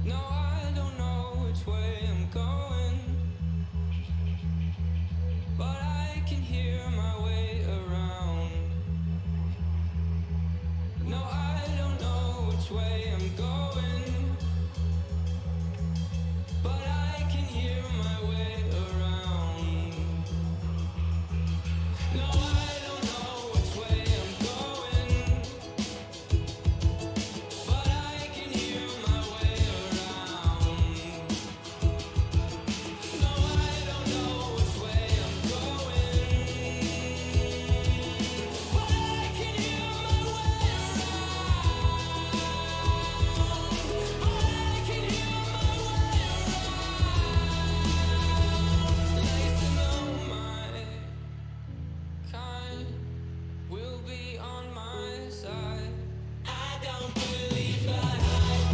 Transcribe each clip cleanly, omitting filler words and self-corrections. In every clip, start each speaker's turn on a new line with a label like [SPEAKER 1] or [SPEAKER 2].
[SPEAKER 1] No, I don't know which way I'm going, but I can hear my way around. No, I don't know which way I'm going, but I can hear my way around. No, I don't know which way I'm going, but I can hear my way around. No, I don't know which way I'm going, but I can hear my way around. But I can hear my way around. Listen on my kind will be on my side. I don't believe the hype,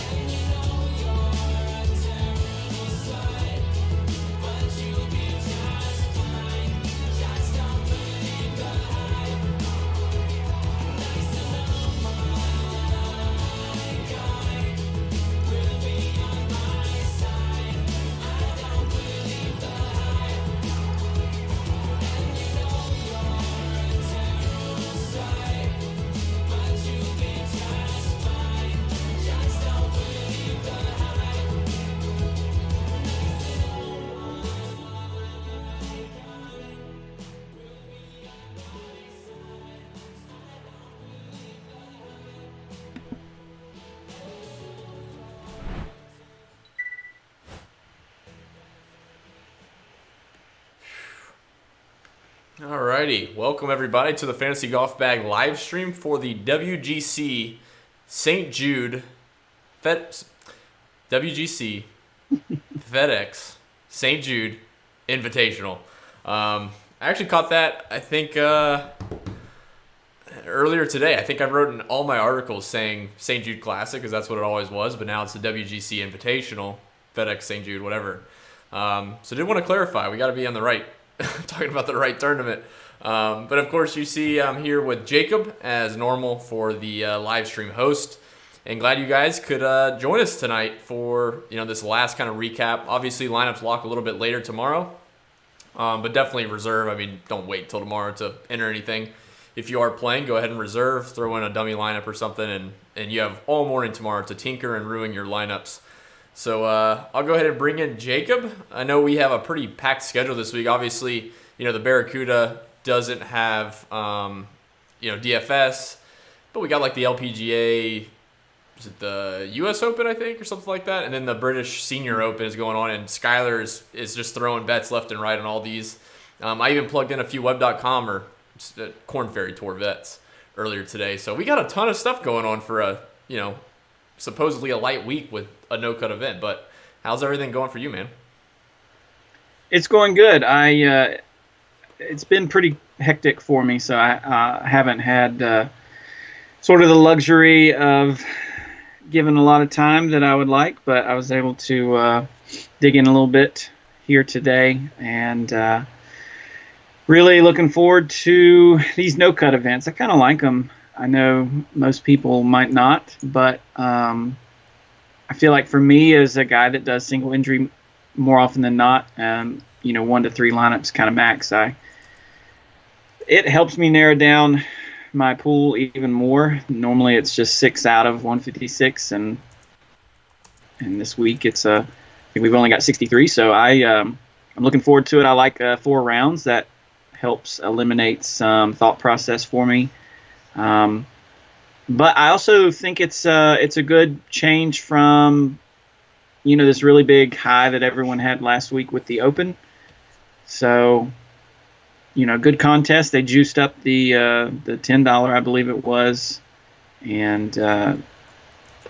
[SPEAKER 1] and you know you're a terrible sight, but you'll be just fine. Just don't believe the hype. Nice to know my kind will be on my side. I don't believe the hype, and you know you're a terrible sight, but you'll be just fine. Just don't believe the hype.
[SPEAKER 2] Alrighty, welcome everybody to the Fantasy Golf Bag live stream for the WGC St. Jude WGC FedEx St. Jude Invitational. I actually caught that, I think, earlier today. I think I wrote in all my articles saying St. Jude Classic because that's what it always was, but now it's the WGC Invitational, FedEx St. Jude, whatever. So did want to clarify, we got to be on the right, talking about the right tournament. But of course, you see I'm here with Jacob as normal for the live stream host. And glad you guys could join us tonight for this last kind of recap. Obviously, lineups lock a little bit later tomorrow, but definitely reserve. I mean, don't wait till tomorrow to enter anything. If you are playing, go ahead and reserve, throw in a dummy lineup or something, and you have all morning tomorrow to tinker and ruin your lineups. So I'll go ahead and bring in Jacob. I know we have a pretty packed schedule this week. Obviously, the Barracuda doesn't have DFS, but we got like the LPGA. Is it the U.S. Open, I think, or something like that? And then the British Senior Open is going on, and Skyler is just throwing bets left and right on all these. I even plugged in a few Web.com or Corn Ferry Tour bets earlier today. So we got a ton of stuff going on for a, supposedly a light week with a no-cut event. But how's everything going for you, man?
[SPEAKER 3] It's going good. It's been pretty hectic for me, so I haven't had sort of the luxury of given a lot of time that I would like, but I was able to dig in a little bit here today, and really looking forward to these no-cut events. I kind of like them. I know most people might not, but I feel like for me as a guy that does single injury more often than not, 1 to 3 lineups kind of max, it helps me narrow down my pool even more. Normally it's just 6 out of 156, and this week I think we've only got 63. So I'm looking forward to it. I like 4 rounds. That helps eliminate some thought process for me. But I also think it's a good change from this really big high that everyone had last week with the Open. So good contest. They juiced up the $10, I believe it was, and the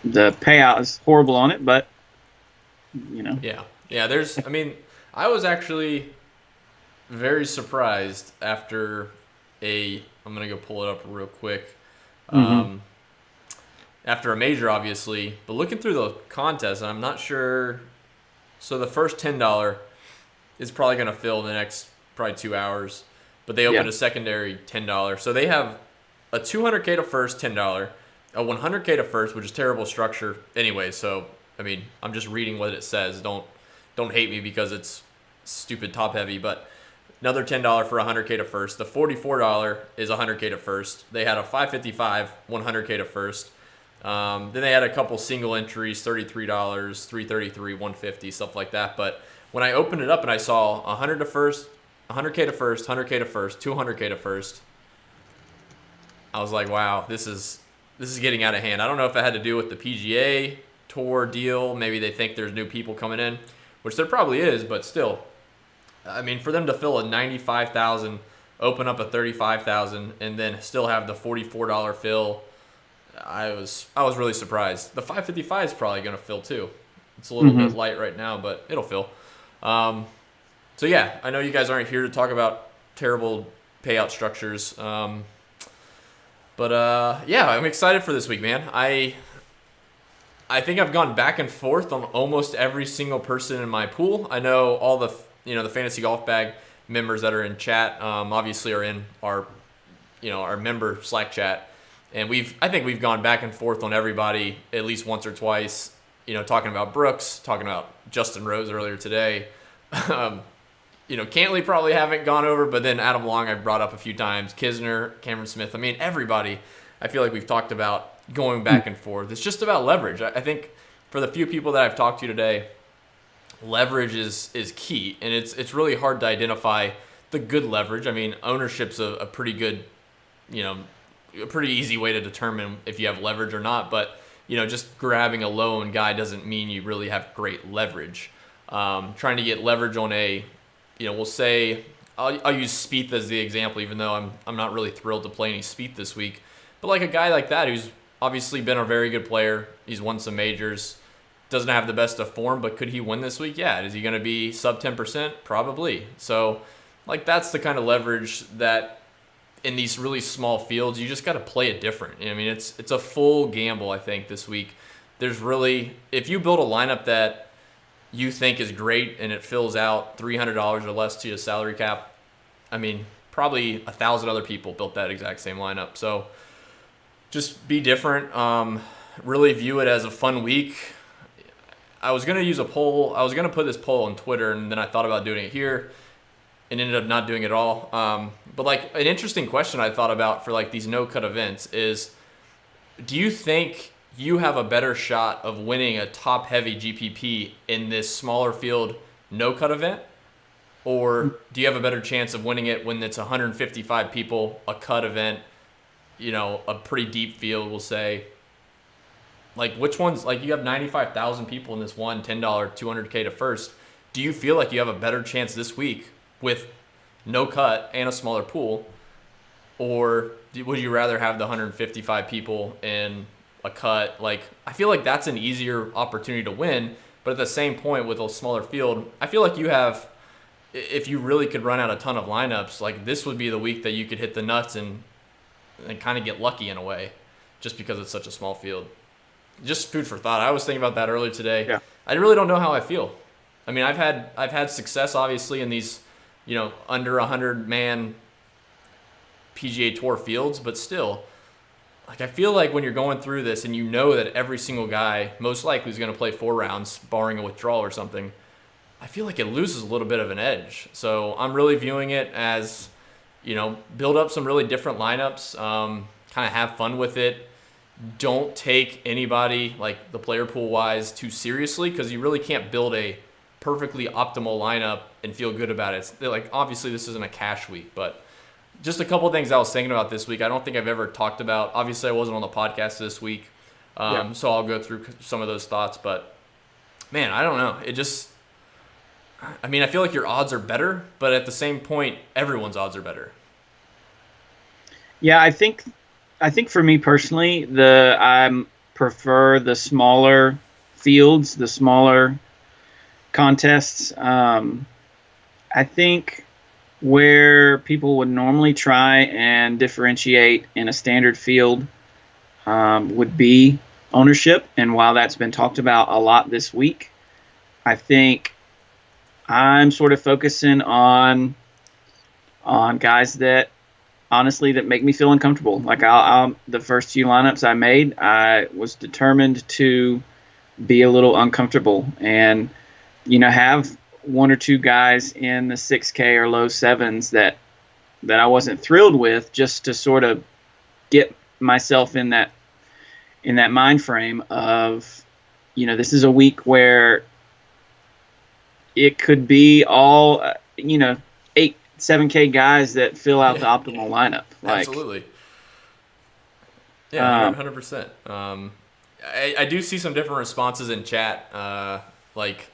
[SPEAKER 3] payout is horrible on it, but
[SPEAKER 2] Yeah. I was actually very surprised after I'm gonna go pull it up real quick. After a major, obviously, but looking through the contest, I'm not sure. So the first $10 is probably gonna fill in the next probably 2 hours. But they opened a secondary $10. So they have a $200K to first $10, a 100K to first, which is terrible structure anyway. So I mean, I'm just reading what it says. Don't hate me because it's stupid top heavy, but another $10 for 100K to first. The $44 is 100K to first. They had a 555 100K to first. Then they had a couple single entries, $33, $333, 150, stuff like that. But when I opened it up and I saw 100 to first, 100K to first, 100K to first, 200K to first, I was like, wow, this is getting out of hand. I don't know if it had to do with the PGA Tour deal. Maybe they think there's new people coming in, which there probably is, but still. I mean, for them to fill a 95,000, open up a 35,000, and then still have the $44 fill, I was really surprised. The 555 is probably going to fill too. It's a little bit light right now, but it'll fill. So yeah, I know you guys aren't here to talk about terrible payout structures, but yeah, I'm excited for this week, man. I think I've gone back and forth on almost every single person in my pool. I know all the the Fantasy Golf Bag members that are in chat, obviously are in our member Slack chat, and I think we've gone back and forth on everybody at least once or twice. Talking about Brooks, talking about Justin Rose earlier today. Cantley probably haven't gone over, but then Adam Long I've brought up a few times. Kisner, Cameron Smith. I mean, everybody. I feel like we've talked about going back and forth. It's just about leverage. I think for the few people that I've talked to today, leverage is key, and it's really hard to identify the good leverage. I mean, ownership's a pretty good, a pretty easy way to determine if you have leverage or not. But just grabbing a loan guy doesn't mean you really have great leverage. Trying to get leverage on a, we'll say I'll use Spieth as the example, even though I'm not really thrilled to play any Spieth this week. But like a guy like that who's obviously been a very good player, he's won some majors, doesn't have the best of form, but could he win this week? Yeah. Is he going to be sub 10%? Probably. So like that's the kind of leverage that in these really small fields, you just got to play it different. I mean, it's a full gamble, I think, this week. There's really, if you build a lineup that you think is great and it fills out $300 or less to your salary cap, I mean, probably 1,000 other people built that exact same lineup. So just be different. Really view it as a fun week. I was going to use a poll. I was going to put this poll on Twitter, and then I thought about doing it here and ended up not doing it at all. But like an interesting question I thought about for like these no-cut events is, do you think you have a better shot of winning a top-heavy GPP in this smaller field no-cut event? Or do you have a better chance of winning it when it's 155 people, a cut event, a pretty deep field, we'll say? Like, which ones, like you have 95,000 people in this one $10, 200K to first. Do you feel like you have a better chance this week with no cut and a smaller pool? Or would you rather have the 155 people in a cut? Like, I feel like that's an easier opportunity to win. But at the same point, with a smaller field, I feel like you have, if you really could run out a ton of lineups, like this would be the week that you could hit the nuts and kind of get lucky in a way, just because it's such a small field. Just food for thought. I was thinking about that earlier today.
[SPEAKER 3] Yeah.
[SPEAKER 2] I really don't know how I feel. I mean, I've had success obviously in these, under 100-man PGA Tour fields, but still, like I feel like when you're going through this and you know that every single guy most likely is going to play 4 rounds, barring a withdrawal or something, I feel like it loses a little bit of an edge. So I'm really viewing it as, build up some really different lineups, kind of have fun with it. Don't take anybody, like the player pool wise, too seriously, because you really can't build a perfectly optimal lineup and feel good about it. Like, obviously this isn't a cash week, but just a couple of things I was thinking about this week. I don't think I've ever talked about. Obviously I wasn't on the podcast this week, so I'll go through some of those thoughts. But man, I don't know. I feel like your odds are better, but at the same point, everyone's odds are better.
[SPEAKER 3] Yeah, I think for me personally, I prefer the smaller fields, the smaller contests. I think where people would normally try and differentiate in a standard field would be ownership. And while that's been talked about a lot this week, I think I'm sort of focusing on guys that honestly that make me feel uncomfortable. Like I'll the first few lineups I made, I was determined to be a little uncomfortable and have one or two guys in the 6K or low sevens that I wasn't thrilled with, just to sort of get myself in that mind frame of, this is a week where it could be all, 7K guys that fill out the optimal lineup. Like,
[SPEAKER 2] Absolutely. Yeah,
[SPEAKER 3] um,
[SPEAKER 2] 100%. I do see some different responses in chat. Like,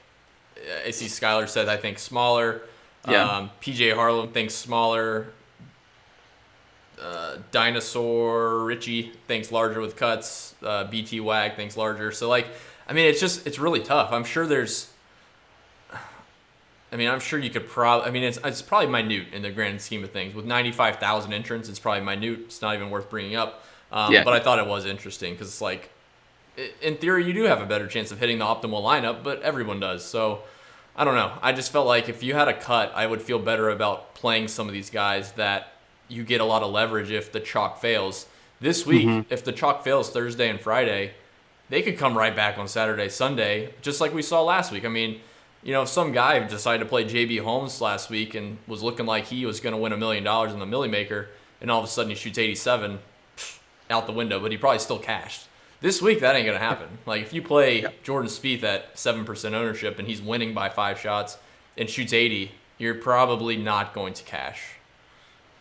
[SPEAKER 2] I see Skylar said, I think smaller.
[SPEAKER 3] Yeah.
[SPEAKER 2] PJ Harlem thinks smaller. Dinosaur Richie thinks larger with cuts. BT Wag thinks larger. So, like, I mean, it's really tough. I'm sure you could probably. I mean, it's probably minute in the grand scheme of things. With 95,000 entrants, it's probably minute. It's not even worth bringing up. But I thought it was interesting because it's like, in theory, you do have a better chance of hitting the optimal lineup, but everyone does. So, I don't know. I just felt like if you had a cut, I would feel better about playing some of these guys that you get a lot of leverage if the chalk fails. This week, if the chalk fails Thursday and Friday, they could come right back on Saturday, Sunday, just like we saw last week. I mean, if some guy decided to play JB Holmes last week and was looking like he was going to win $1 million in the Millie Maker, and all of a sudden he shoots 87, out the window, but he probably still cashed. This week, that ain't going to happen. Like, if you play Jordan Spieth at 7% ownership and he's winning by 5 shots and shoots 80, you're probably not going to cash.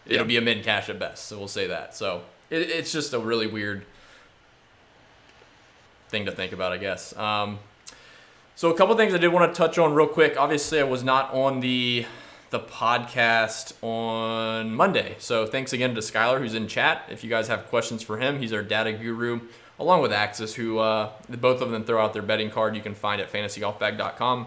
[SPEAKER 2] It'll be a mid-cash at best, so we'll say that. So it's just a really weird thing to think about, I guess. So a couple things I did want to touch on real quick. Obviously, I was not on the podcast on Monday. So thanks again to Skylar, who's in chat. If you guys have questions for him, he's our data guru, along with Axis, who both of them throw out their betting card. You can find at fantasygolfbag.com.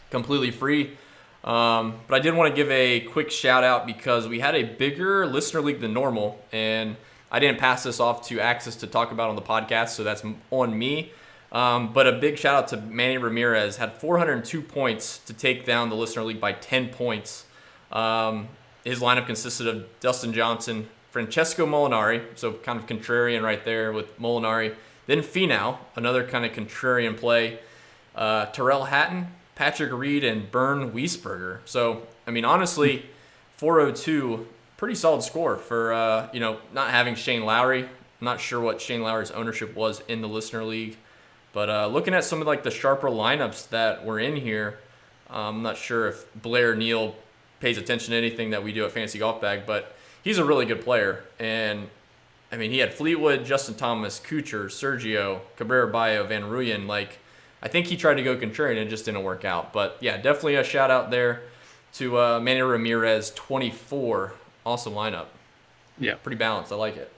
[SPEAKER 2] Completely free. But I did want to give a quick shout out because we had a bigger listener league than normal, and I didn't pass this off to Axis to talk about on the podcast, so that's on me. But a big shout out to Manny Ramirez, had 402 points to take down the listener league by 10 points. His lineup consisted of Dustin Johnson, Francesco Molinari, so kind of contrarian right there with Molinari. Then Finau, another kind of contrarian play. Terrell Hatton, Patrick Reed, and Bern Wiesberger. So, I mean, honestly, 402, pretty solid score for, not having Shane Lowry. I'm not sure what Shane Lowry's ownership was in the listener league. But looking at some of like the sharper lineups that were in here, I'm not sure if Blair Neal pays attention to anything that we do at Fantasy Golf Bag, but he's a really good player. And, I mean, he had Fleetwood, Justin Thomas, Kuchar, Sergio, Cabrera Bayo, Van Ruyen. Like, I think he tried to go contrarian and it just didn't work out. But, yeah, definitely a shout-out there to Manny Ramirez, 24. Awesome lineup.
[SPEAKER 3] Yeah.
[SPEAKER 2] Pretty balanced. I like it.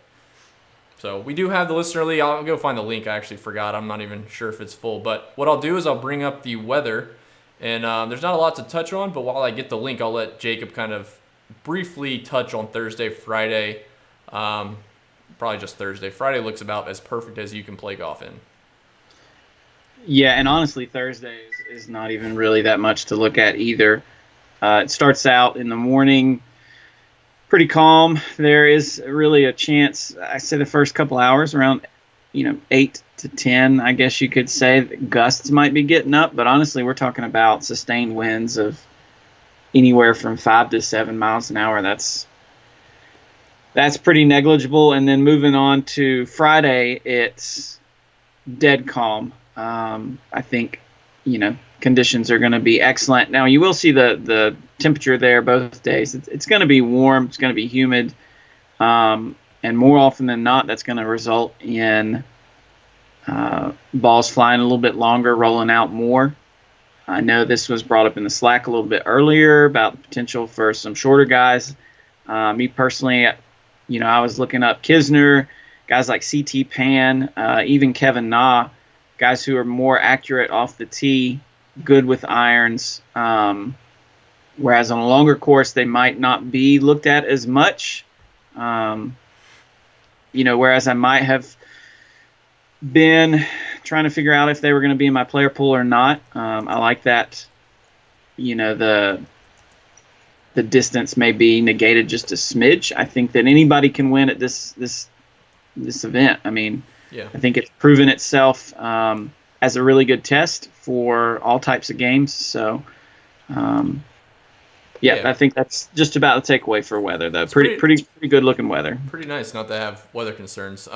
[SPEAKER 2] So we do have the listener league. I'll go find the link. I actually forgot. I'm not even sure if it's full. But what I'll do is I'll bring up the weather. And there's not a lot to touch on, but while I get the link, I'll let Jacob kind of briefly touch on Thursday, Friday. Probably just Thursday. Friday looks about as perfect as you can play golf in.
[SPEAKER 3] Yeah, and honestly, Thursday is not even really that much to look at either. It starts out in the morning pretty calm. There is really a chance, I say the first couple hours, around 8 to 10, I guess you could say, gusts might be getting up, but honestly, we're talking about sustained winds of anywhere from 5 to 7 miles an hour. That's pretty negligible. And then moving on to Friday, it's dead calm. I think, conditions are going to be excellent. Now, you will see the temperature there both days. It's going to be warm. It's going to be humid. And more often than not, that's going to result in balls flying a little bit longer, rolling out more. I know this was brought up in the Slack a little bit earlier about the potential for some shorter guys. Me personally, I was looking up Kisner, guys like CT Pan, even Kevin Na, guys who are more accurate off the tee, good with irons. Whereas on a longer course, they might not be looked at as much. Whereas I might have been trying to figure out if they were going to be in my player pool or not. I like that, the the distance may be negated just a smidge. I think that anybody can win at this event. I mean,
[SPEAKER 2] Yeah.
[SPEAKER 3] I think it's proven itself as a really good test for all types of games. So,
[SPEAKER 2] Yeah.
[SPEAKER 3] I think that's just about the takeaway for weather, though.
[SPEAKER 2] It's
[SPEAKER 3] Pretty good looking weather.
[SPEAKER 2] Pretty nice not to have weather concerns.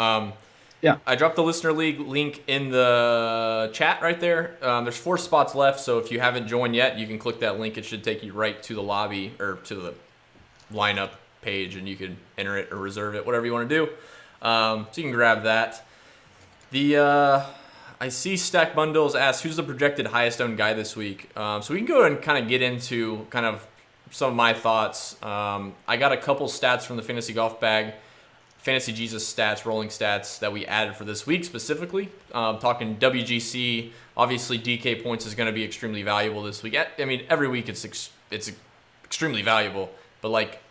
[SPEAKER 3] Yeah.
[SPEAKER 2] I dropped the listener league link in the chat right there. There's 4 spots left, so if you haven't joined yet, you can click that link. It should take you right to the lobby or to the lineup page, and you can enter it or reserve it, whatever you want to do. So you can grab that. I see Stack Bundles asks, who's the projected highest owned guy this week? So we can go and kind of get into kind of some of my thoughts. I got a couple stats from the Fantasy Golf Bag, Fantasy Jesus stats, rolling stats that we added for this week specifically. Talking WGC, obviously DK points is going to be extremely valuable this week. I mean, every week it's extremely valuable, but like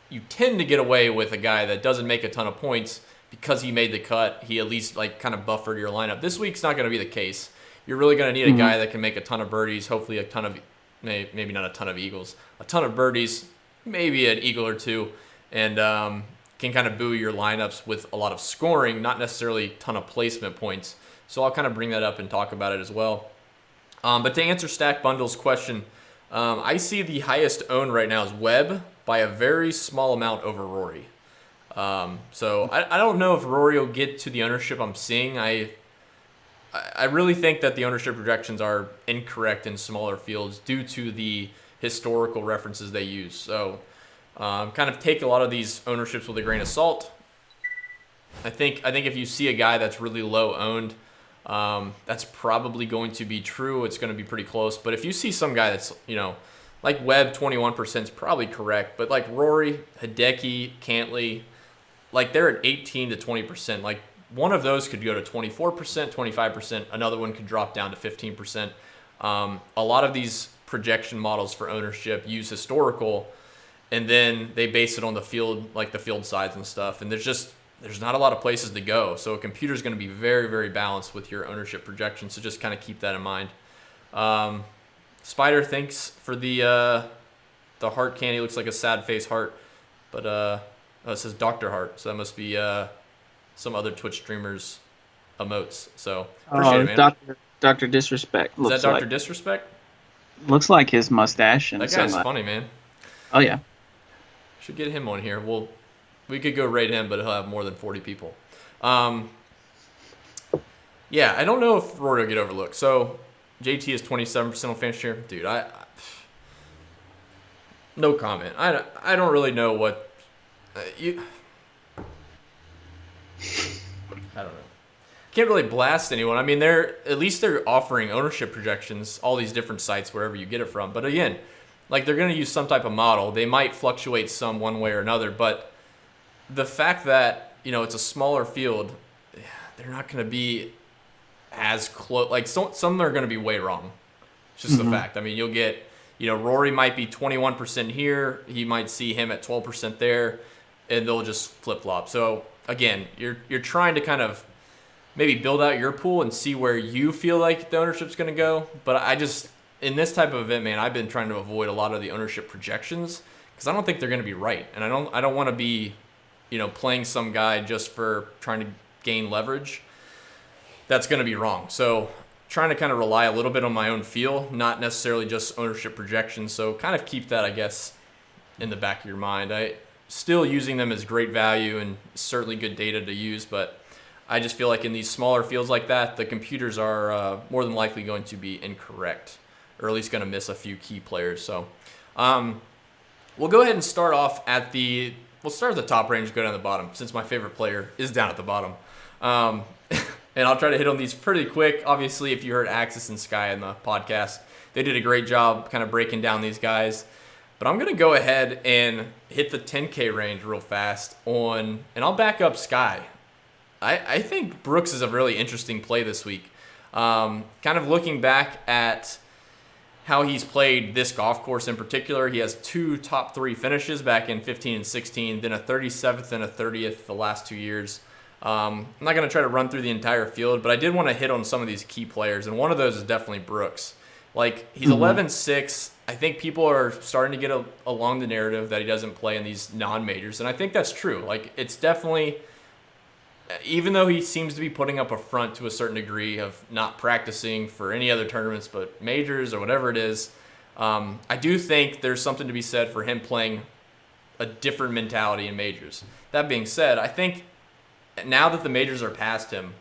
[SPEAKER 2] you tend to get away with a guy that doesn't make a ton of points because he made the cut. He at least like kind of buffered your lineup. This week's not going to be the case. You're really going to need a guy that can make a ton of birdies, hopefully a ton of, maybe not a ton of eagles, a ton of birdies, maybe an eagle or two, and can kind of buoy your lineups with a lot of scoring, not necessarily a ton of placement points. So I'll kind of bring that up and talk about it as well. But to answer Stack Bundle's question, I see the highest owned right now is Webb by a very small amount over Rory. So I don't know if Rory will get to the ownership I'm seeing. I really think that the ownership projections are incorrect in smaller fields due to the historical references they use. So kind of take a lot of these ownerships with a grain of salt. I think if you see a guy that's really low owned, that's probably going to be true. It's going to be pretty close. But if you see some guy that's, like Webb, 21% is probably correct. But like Rory, Hideki, Cantley, like they're at 18 to 20%. Like one of those could go to 24%, 25%. Another one could drop down to 15%. A lot of these projection models for ownership use historical, and then they base it on the field, like the field size and stuff. And there's not a lot of places to go. So a computer's going to be very, very balanced with your ownership projections. So just kind of keep that in mind. Spider, thanks for the heart candy. Looks like a sad face heart, but it says Dr. Heart, so that must be some other Twitch streamers emotes. So appreciate it, man.
[SPEAKER 3] Dr. Disrespect.
[SPEAKER 2] Is that Dr. Disrespect?
[SPEAKER 3] Looks like his mustache. And
[SPEAKER 2] that guy's funny, man.
[SPEAKER 3] Oh yeah.
[SPEAKER 2] Should get him on here. We could go rate him, but he'll have more than 40 people. Yeah, I don't know if Rory will get overlooked. So JT is 27% on fantasy share. Dude, no comment. I don't really know what I don't know. Can't really blast anyone. I mean, they're offering ownership projections, all these different sites, wherever you get it from. But again, like they're going to use some type of model. They might fluctuate some one way or another, but the fact that, it's a smaller field, they're not going to be as close. Like some are going to be way wrong. It's just the fact. I mean, you'll get, Rory might be 21% here. He might see him at 12% there, and they'll just flip-flop. So again, you're trying to kind of maybe build out your pool and see where you feel like the ownership's going to go. But in this type of event, man, I've been trying to avoid a lot of the ownership projections because I don't think they're going to be right, and I don't want to be, playing some guy just for trying to gain leverage. That's going to be wrong. So trying to kind of rely a little bit on my own feel, not necessarily just ownership projections. So kind of keep that, I guess, in the back of your mind. I still using them as great value and certainly good data to use, but I just feel like in these smaller fields like that, the computers are more than likely going to be incorrect, or at least going to miss a few key players. So we'll go ahead and start off we'll start at the top range, go down to the bottom, since my favorite player is down at the bottom. And I'll try to hit on these pretty quick. Obviously, if you heard Axis and Sky in the podcast, they did a great job kind of breaking down these guys. But I'm going to go ahead and hit the 10K range real fast and I'll back up Sky. I think Brooks is a really interesting play this week. Kind of looking back at how he's played this golf course in particular, he has 2 top 3 finishes back in 15 and 16, then a 37th and a 30th the last 2 years. I'm not going to try to run through the entire field, but I did want to hit on some of these key players, and one of those is definitely Brooks. Like, he's 11-6. I think people are starting to get along the narrative that he doesn't play in these non-majors, and I think that's true. Like, it's definitely, even though he seems to be putting up a front to a certain degree of not practicing for any other tournaments but majors or whatever it is, I do think there's something to be said for him playing a different mentality in majors. That being said, I think now that the majors are past him,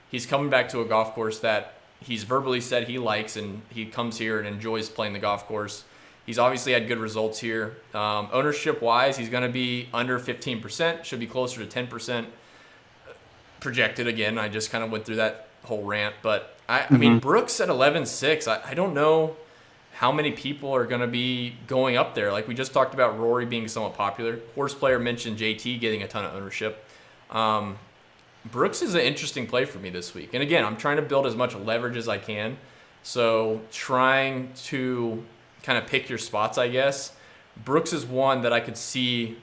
[SPEAKER 2] he's coming back to a golf course that he's verbally said he likes, and he comes here and enjoys playing the golf course. He's obviously had good results here. Ownership-wise, he's going to be under 15%, should be closer to 10% projected again. I just kind of went through that whole rant. But, I mean, Brooks at 11-6, I don't know how many people are going to be going up there. Like, we just talked about Rory being somewhat popular. Horse Player mentioned JT getting a ton of ownership. Brooks is an interesting play for me this week. And again, I'm trying to build as much leverage as I can. So trying to kind of pick your spots, I guess. Brooks is one that I could see,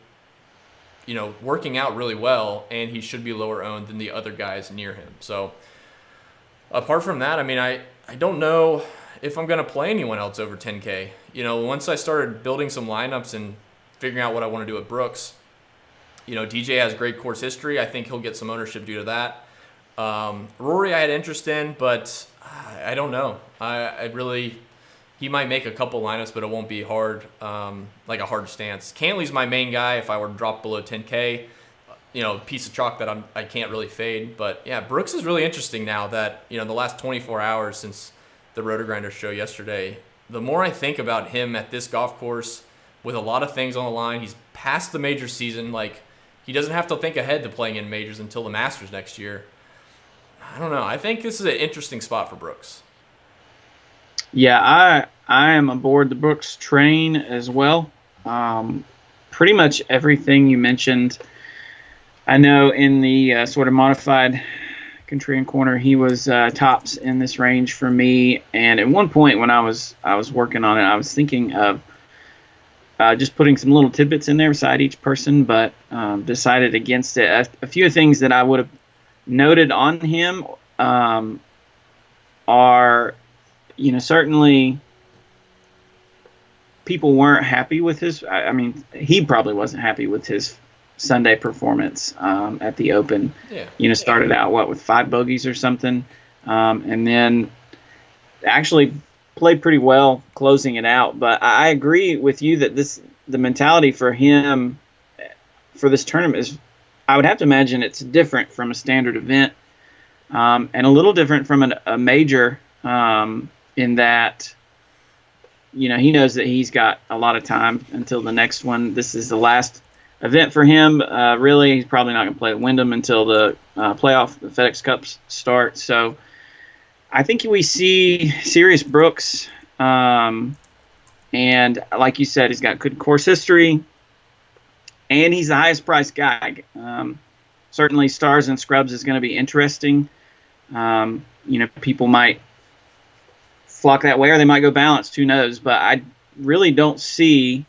[SPEAKER 2] working out really well, and he should be lower owned than the other guys near him. So apart from that, I mean, I don't know if I'm going to play anyone else over 10K. Once I started building some lineups and figuring out what I want to do with Brooks, DJ has great course history. I think he'll get some ownership due to that. Rory I had interest in, but I don't know. He might make a couple lineups, but it won't be hard, like a hard stance. Cantley's my main guy if I were to drop below 10K. Piece of chalk that I can't really fade. But yeah, Brooks is really interesting now that, the last 24 hours since the Roto Grinder show yesterday, the more I think about him at this golf course with a lot of things on the line, he's past the major season. Like, he doesn't have to think ahead to playing in majors until the Masters next year. I don't know. I think this is an interesting spot for Brooks.
[SPEAKER 3] Yeah, I am aboard the Brooks train as well. Pretty much everything you mentioned. I know in the sort of modified Contrarian Corner, he was tops in this range for me. And at one point when I was working on it, I was thinking of just putting some little tidbits in there beside each person, but decided against it. A few things that I would have noted on him are, certainly people weren't happy with his. I mean, he probably wasn't happy with his Sunday performance at the Open.
[SPEAKER 2] Yeah.
[SPEAKER 3] Started out with 5 bogeys or something, and then actually played pretty well closing it out. But I agree with you that the mentality for him for this tournament is, I would have to imagine it's different from a standard event, and a little different from a major, in that, he knows that he's got a lot of time until the next one. This is the last event for him. Really, he's probably not going to play the Wyndham until the playoff, the FedEx Cups start. So I think we see Sirius Brooks, and like you said, he's got good course history, and he's the highest priced guy. Certainly, Stars and Scrubs is going to be interesting. People might flock that way, or they might go balanced. Who knows? But I really don't see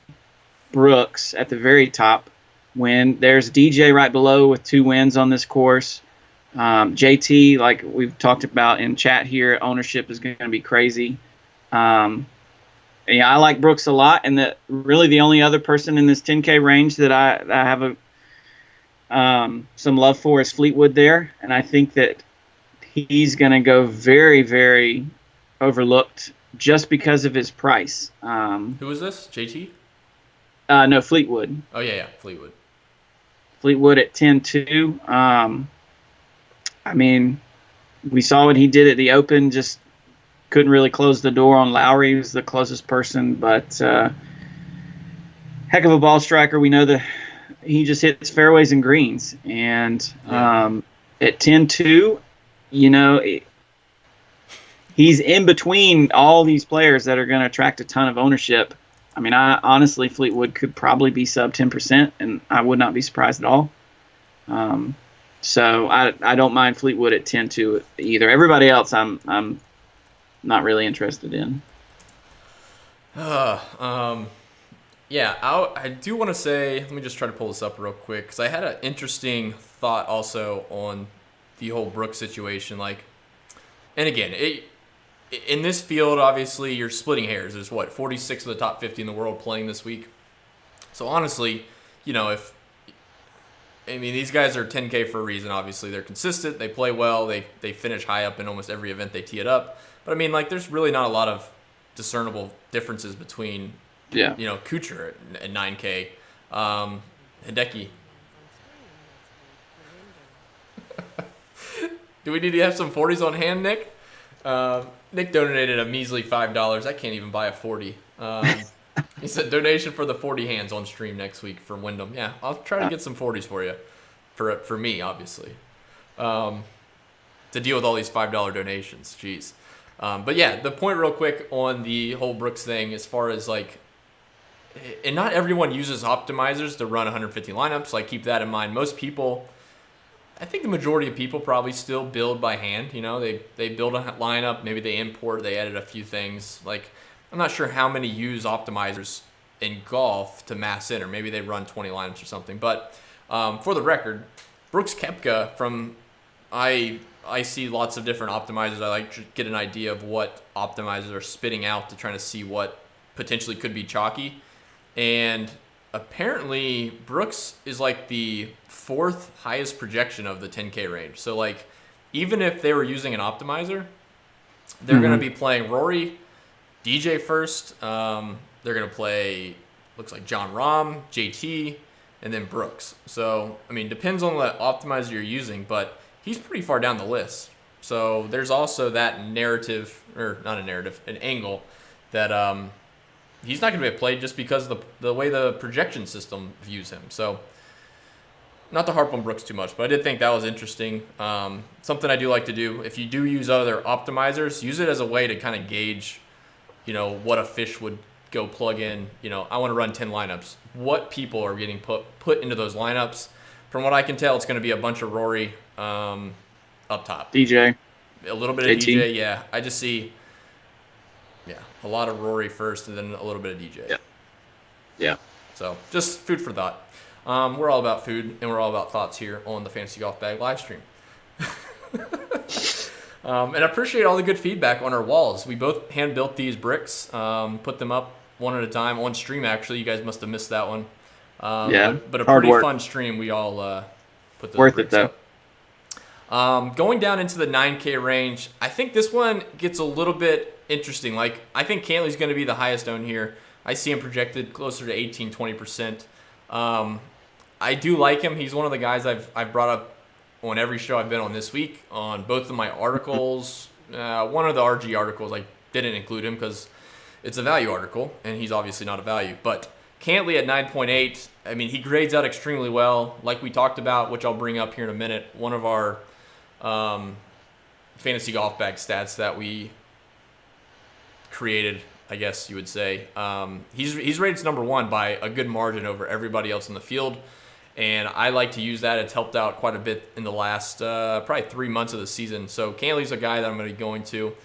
[SPEAKER 3] Brooks at the very top when there's DJ right below with 2 wins on this course. JT, like we've talked about in chat here, ownership is going to be crazy. I like Brooks a lot, and really the only other person in this 10K range that I have some love for is Fleetwood there, and I think that he's going to go very, very overlooked just because of his price.
[SPEAKER 2] Who is this? JT?
[SPEAKER 3] No, Fleetwood.
[SPEAKER 2] Oh, yeah, Fleetwood.
[SPEAKER 3] Fleetwood at 10-2. I mean, we saw what he did at the Open, just couldn't really close the door on Lowry. He was the closest person, but heck of a ball striker. We know that he just hits fairways and greens. And at 10-2, he's in between all these players that are going to attract a ton of ownership. I mean, honestly, Fleetwood could probably be sub 10%, and I would not be surprised at all. So I don't mind Fleetwood at 10-2 either. Everybody else I'm not really interested in.
[SPEAKER 2] I do want to say, let me just try to pull this up real quick, because I had an interesting thought also on the whole Brooks situation. And again, in this field, obviously, you're splitting hairs. There's 46 of the top 50 in the world playing this week. So honestly, these guys are 10K for a reason. Obviously, they're consistent. They play well. They finish high up in almost every event they tee it up. But there's really not a lot of discernible differences between, Kuchar at 9K, Hideki. Do we need to have some 40s on hand, Nick? Nick donated a measly $5. I can't even buy a 40. He said donation for the 40 hands on stream next week for Wyndham. Yeah, I'll try to get some 40s for you, for me, obviously, to deal with all these $5 donations. Jeez. But yeah, the point real quick on the whole Brooks thing, as far as and not everyone uses optimizers to run 150 lineups. Keep that in mind. Most people, I think the majority of people probably still build by hand. They build a lineup, maybe they import, they edit a few things. I'm not sure how many use optimizers in golf to mass in, or maybe they run 20 lineups or something. But for the record, Brooks Koepka I see lots of different optimizers. I like to get an idea of what optimizers are spitting out to try to see what potentially could be chalky. And apparently Brooks is the 4th highest projection of the 10K range. So even if they were using an optimizer, they're going to be playing Rory, DJ first. They're going to play, looks like John Rahm, JT, and then Brooks. So, depends on the optimizer you're using, but he's pretty far down the list. So there's also that narrative, or not a narrative, an angle that he's not going to be played just because of the way the projection system views him. So not to harp on Brooks too much, but I did think that was interesting. Something I do like to do, if you do use other optimizers, use it as a way to kind of gauge what a fish would go plug in. I want to run 10 lineups. What people are getting put into those lineups? From what I can tell, it's going to be a bunch of Rory up top.
[SPEAKER 3] DJ.
[SPEAKER 2] A little bit of DJ, yeah. I just see, a lot of Rory first and then a little bit of DJ.
[SPEAKER 3] Yeah. So,
[SPEAKER 2] just food for thought. We're all about food, and we're all about thoughts here on the Fantasy Golf Bag live stream. And I appreciate all the good feedback on our walls. We both hand-built these bricks, put them up one at a time on stream, actually. You guys must have missed that one. But a pretty fun stream. We all put those
[SPEAKER 3] worth
[SPEAKER 2] bricks
[SPEAKER 3] it, though.
[SPEAKER 2] up. Going down into the 9K range, I think this one gets a little bit interesting. I think Cantley's going to be the highest owned here. I see him projected closer to 18-20%. I do like him. He's one of the guys I've brought up on every show I've been on this week, on both of my articles. One of the RG articles, I didn't include him because it's a value article, and he's obviously not a value. But Cantley at 9.8, he grades out extremely well. Like we talked about, which I'll bring up here in a minute, one of our fantasy golf bag stats that we created, I guess you would say. He's rated number 1 by a good margin over everybody else in the field. And I like to use that. It's helped out quite a bit in the last probably 3 months of the season. So Cantley's a guy that I'm going to be going to.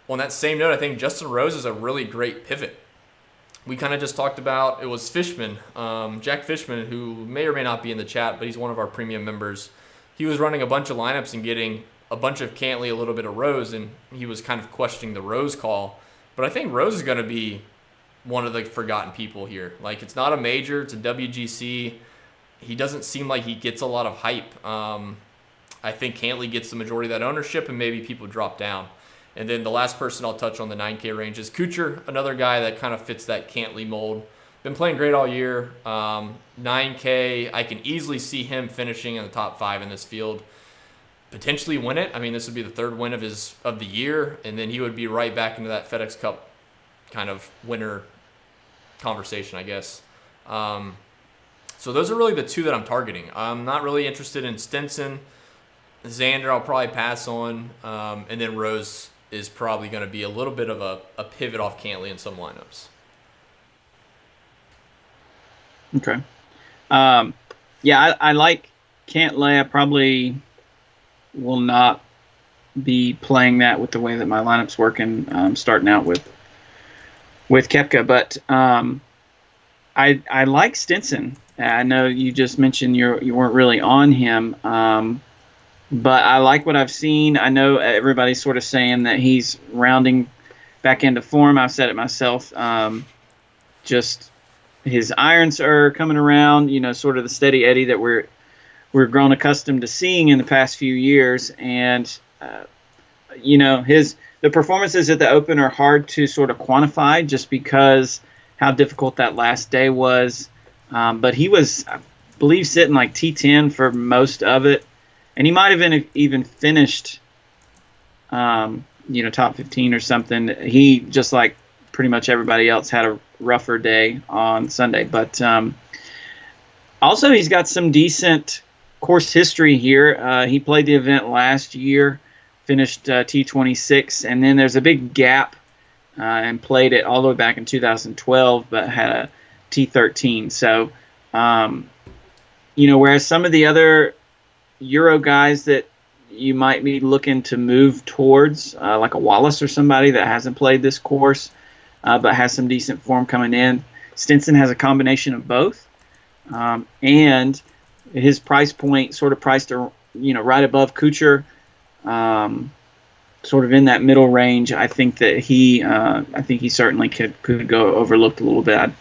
[SPEAKER 2] On that same note, I think Justin Rose is a really great pivot. We kind of just talked about, it was Fishman, Jack Fishman, who may or may not be in the chat, but he's one of our premium members. He was running a bunch of lineups and getting a bunch of Cantley, a little bit of Rose, and he was kind of questioning the Rose call. But I think Rose is going to be one of the forgotten people here. It's not a major, it's a WGC. He doesn't seem like he gets a lot of hype. I think Cantley gets the majority of that ownership, and maybe people drop down. And then the last person I'll touch on the 9K range is Kuchar, another guy that kind of fits that Cantley mold. Been playing great all year. 9K, I can easily see him finishing in the top 5 in this field. Potentially win it. This would be the 3rd win of the year, and then he would be right back into that FedEx Cup kind of winner conversation, I guess. So those are really the 2 that I'm targeting. I'm not really interested in Stenson. Xander I'll probably pass on. And then Rose is probably going to be a little bit of a pivot off Cantley in some lineups.
[SPEAKER 3] Okay. I like Cantley. I probably will not be playing that with the way that my lineup's working, starting out with Koepka. But I like Stenson. I know you just mentioned you weren't really on him. But I like what I've seen. I know everybody's sort of saying that he's rounding back into form. I've said it myself. Just his irons are coming around. Sort of the steady Eddie that we're grown accustomed to seeing in the past few years. And the performances at the Open are hard to sort of quantify just because how difficult that last day was. But he was, I believe, sitting like T10 for most of it. And he might have even finished, top 15 or something. He, just like pretty much everybody else, had a rougher day on Sunday. But also, he's got some decent course history here. He played the event last year, finished T26, and then there's a big gap and played it all the way back in 2012, but had a T13. So, whereas some of the other Euro guys that you might be looking to move towards, like a Wallace or somebody that hasn't played this course, but has some decent form coming in, Stenson has a combination of both, and his price point sort of priced, right above Kuchar, sort of in that middle range. I think that he certainly could go overlooked a little bit. I'd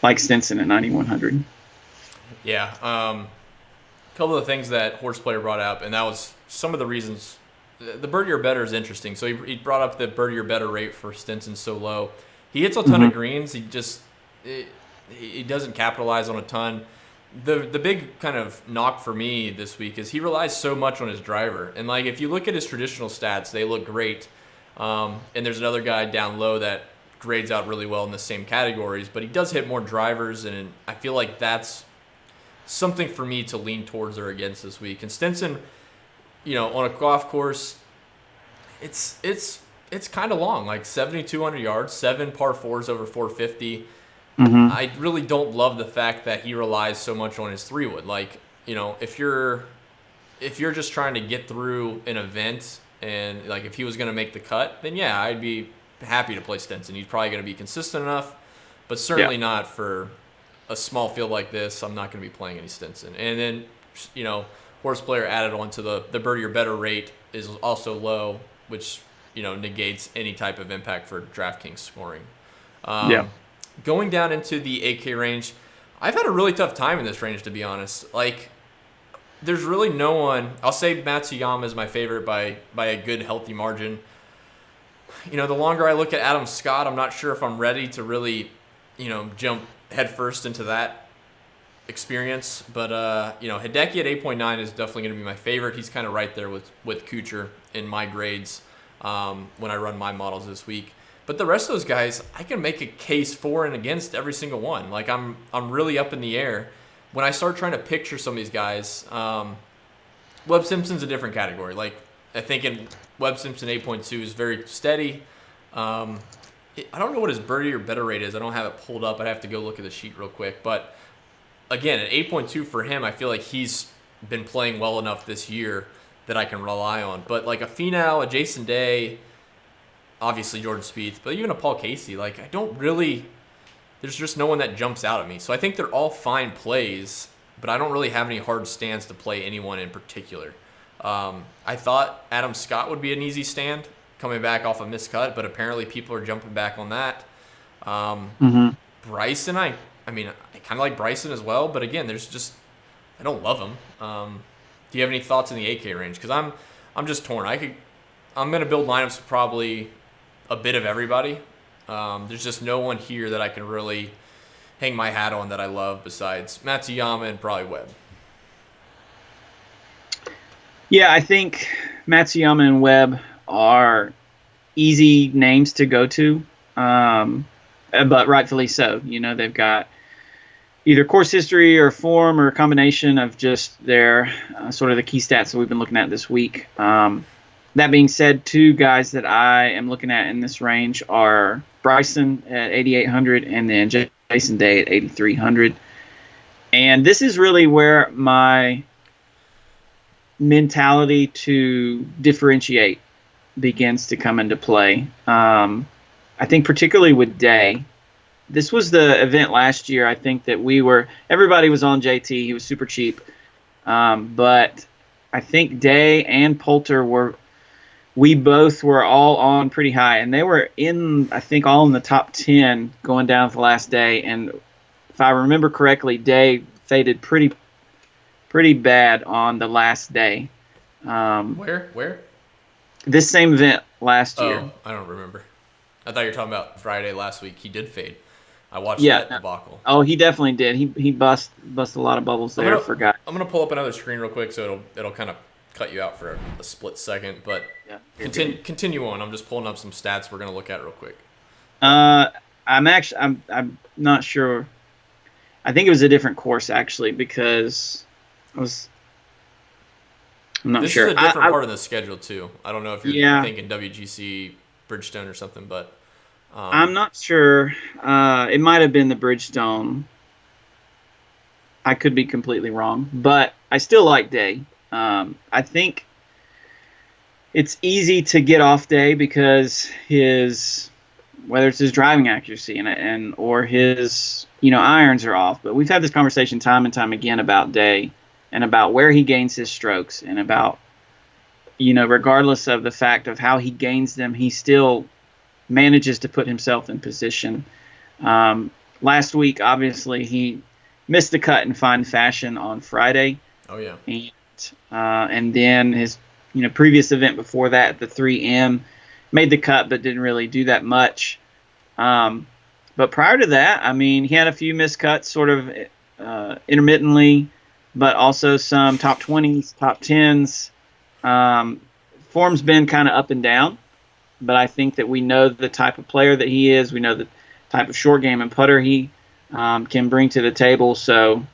[SPEAKER 3] like Stenson at 9,100.
[SPEAKER 2] Yeah. A couple of things that Horseplayer brought up, and that was some of the reasons. The birdie or better is interesting. So he brought up the birdie or better rate for Stenson so low. He hits a ton of greens. He doesn't capitalize on a ton. The big kind of knock for me this week is he relies so much on his driver. And like if you look at his traditional stats, they look great. And there's another guy down low that grades out really well in the same categories, but he does hit more drivers, and I feel like that's something for me to lean towards or against this week. And Stenson, on a golf course, it's kind of long, like 7,200 yards, 7 par 4s over 450. I really don't love the fact that he relies so much on his 3-wood. Like, if you're just trying to get through an event, and like if he was going to make the cut, then yeah, I'd be happy to play Stenson. He's probably going to be consistent enough, but certainly not for a small field like this. I'm not going to be playing any Stenson. And then, Horseplayer added on to the birdie or better rate is also low, which, negates any type of impact for DraftKings scoring. Going down into the 8K range, I've had a really tough time in this range, to be honest. Like, there's really no one. I'll say Matsuyama is my favorite by a good, healthy margin. The longer I look at Adam Scott, I'm not sure if I'm ready to really, jump headfirst into that experience. But, Hideki at 8.9 is definitely going to be my favorite. He's kind of right there with Kuchar in my grades when I run my models this week. But the rest of those guys, I can make a case for and against every single one. Like, I'm really up in the air. When I start trying to picture some of these guys, Webb Simpson's a different category. Like, I think in Webb Simpson 8.2 is very steady. I don't know what his birdie or better rate is. I don't have it pulled up. I'd have to go look at the sheet real quick. But, again, at 8.2 for him, I feel like he's been playing well enough this year that I can rely on. But, like, a Finau, a Jason Day, obviously Jordan Spieth, but even a Paul Casey, like, there's just no one that jumps out at me. So I think they're all fine plays, but I don't really have any hard stands to play anyone in particular. I thought Adam Scott would be an easy stand coming back off a miscut, but apparently people are jumping back on that. Bryson, I kind of like Bryson as well, but again, I don't love him. Do you have any thoughts in the 8K range? Because I'm just torn. I'm going to build lineups for probably a bit of everybody. There's just no one here that I can really hang my hat on that I love besides Matsuyama and probably Webb.
[SPEAKER 3] Yeah, I think Matsuyama and Webb are easy names to go to, but rightfully so. They've got either course history or form or a combination of just their sort of the key stats that we've been looking at this week. That being said, two guys that I am looking at in this range are Bryson at 8,800 and then Jason Day at 8,300. And this is really where my mentality to differentiate begins to come into play. I think particularly with Day. This was the event last year. I think that everybody was on JT. He was super cheap. But I think Day and Poulter we both were all on pretty high, and they were I think, all in the top 10 going down to the last day. And if I remember correctly, Day faded pretty bad on the last day.
[SPEAKER 2] Where?
[SPEAKER 3] This same event last year.
[SPEAKER 2] Oh, I don't remember. I thought you were talking about Friday last week. He did fade. I watched
[SPEAKER 3] Yeah.
[SPEAKER 2] that debacle.
[SPEAKER 3] Oh, he definitely did. He bust a lot of bubbles there. Forgot.
[SPEAKER 2] I'm gonna pull up another screen real quick, so it'll kind of cut you out for a split second. But
[SPEAKER 3] Yeah,
[SPEAKER 2] continue on. I'm just pulling up some stats we're gonna look at real quick.
[SPEAKER 3] I'm not sure. I think it was a different course actually, because I'm not
[SPEAKER 2] This
[SPEAKER 3] sure.
[SPEAKER 2] is a different part of the schedule too. I don't know if you're
[SPEAKER 3] Yeah.
[SPEAKER 2] thinking WGC Bridgestone or something, but
[SPEAKER 3] I'm not sure. It might have been the Bridgestone. I could be completely wrong, but I still like Day. I think it's easy to get off Day because whether it's his driving accuracy or his irons are off. But we've had this conversation time and time again about Day and about where he gains his strokes, and about regardless of the fact of how he gains them, he still manages to put himself in position. Last week, obviously, he missed the cut in fine fashion on Friday.
[SPEAKER 2] Oh yeah.
[SPEAKER 3] And then his previous event before that, the 3M, made the cut but didn't really do that much. But prior to that, I mean, he had a few missed cuts sort of intermittently, but also some top 20s, top 10s. Form's been kind of up and down, but I think that we know the type of player that he is. We know the type of short game and putter he can bring to the table. So,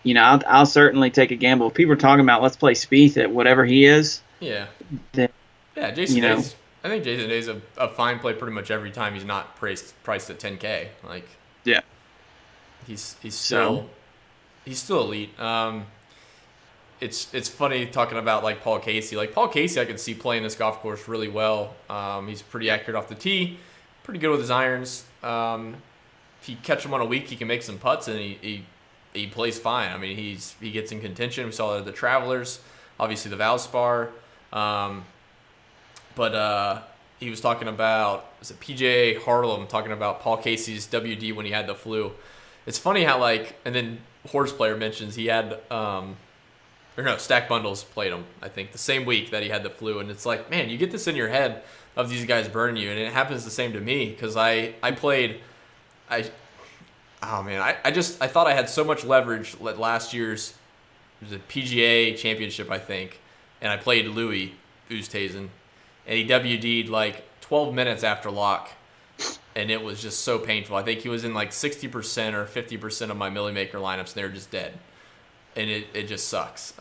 [SPEAKER 3] I'll certainly take a gamble. If people are talking about let's play Spieth at whatever he is.
[SPEAKER 2] Yeah.
[SPEAKER 3] Then,
[SPEAKER 2] Yeah, Jason Day's. I think Jason Day's a fine play pretty much every time he's not priced at 10K. Like,
[SPEAKER 3] yeah,
[SPEAKER 2] he's still elite. It's funny talking about like Paul Casey. Like Paul Casey, I could see playing this golf course really well. He's pretty accurate off the tee, pretty good with his irons. If you catch him on a week, he can make some putts, and he plays fine. I mean, he gets in contention. We saw that at the Travelers, obviously the Valspar. But he was talking about, was it PGA Harlem, talking about Paul Casey's WD when he had the flu. It's funny how, like, and then Horse Player mentions he had, Stack Bundles played him, I think, the same week that he had the flu. And it's like, man, you get this in your head of these guys burning you. And it happens the same to me because I thought I had so much leverage at last year's, it was a PGA championship, I think. And I played Louis Oosthuizen. And he WD'd like 12 minutes after lock, and it was just so painful. I think he was in like 60% or 50% of my Millie Maker lineups, and they were just dead. And it just sucks.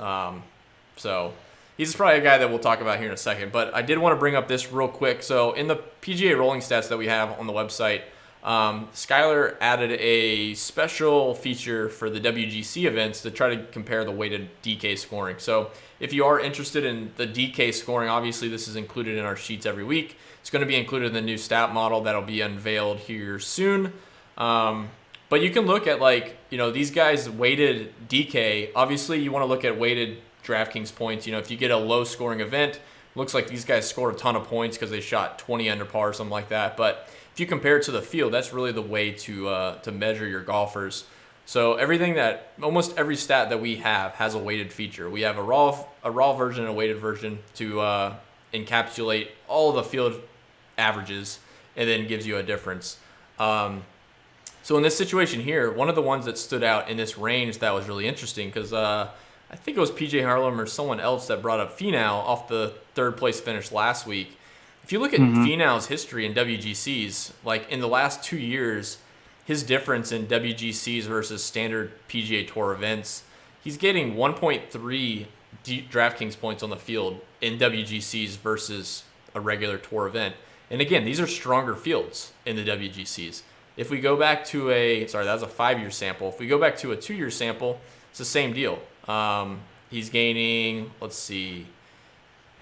[SPEAKER 2] So he's probably a guy that we'll talk about here in a second. But I did want to bring up this real quick. So in the PGA rolling stats that we have on the website, Skylar added a special feature for the WGC events to try to compare the weighted DK scoring. So if you are interested in the DK scoring, obviously this is included in our sheets every week. It's going to be included in the new stat model that'll be unveiled here soon. But you can look at these guys weighted DK. Obviously you want to look at weighted DraftKings points. If you get a low scoring event, looks like these guys scored a ton of points because they shot 20 under par or something like that. But if you compare it to the field, that's really the way to measure your golfers. So almost every stat that we have has a weighted feature. We have a raw version and a weighted version to encapsulate all of the field averages, and then gives you a difference. So in this situation here, one of the ones that stood out in this range that was really interesting, because I think it was PJ Harlem or someone else that brought up Finau off the third place finish last week. If you look at Finau's history in WGCs, like in the last 2 years, his difference in WGCs versus standard PGA Tour events, he's getting 1.3 DraftKings points on the field in WGCs versus a regular tour event. And again, these are stronger fields in the WGCs. If we go back to that was a 5-year sample. If we go back to a 2-year sample, it's the same deal. He's gaining,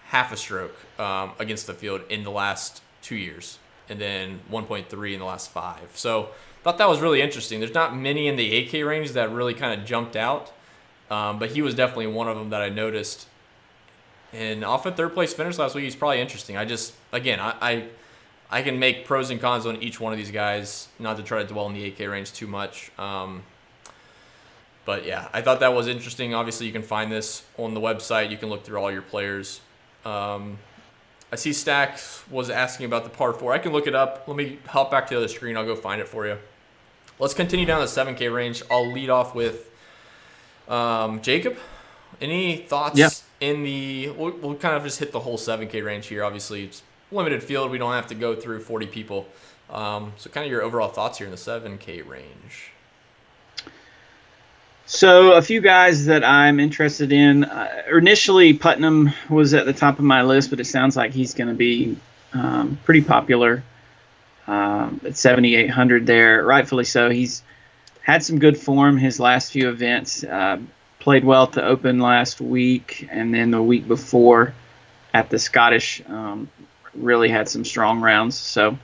[SPEAKER 2] half a stroke against the field in the last 2 years, and then 1.3 in the last 5. So thought that was really interesting. There's not many in the AK range that really kind of jumped out. but he was definitely one of them that I noticed. And off a third place finish last week, he's probably interesting. I can make pros and cons on each one of these guys, not to try to dwell in the 8K range too much. But yeah, I thought that was interesting. Obviously, you can find this on the website. You can look through all your players. I see Stacks was asking about the par 4. I can look it up. Let me hop back to the other screen. I'll go find it for you. Let's continue down the 7K range. I'll lead off with Jacob. Any thoughts in the... We'll kind of just hit the whole 7K range here. Obviously, it's limited field. We don't have to go through 40 people. So kind of your overall thoughts here in the 7K range.
[SPEAKER 3] So a few guys that I'm interested in. Initially, Putnam was at the top of my list, but it sounds like he's going to be pretty popular at 7,800 there. Rightfully so. He's had some good form his last few events. Played well at the Open last week, and then the week before at the Scottish really had some strong rounds. So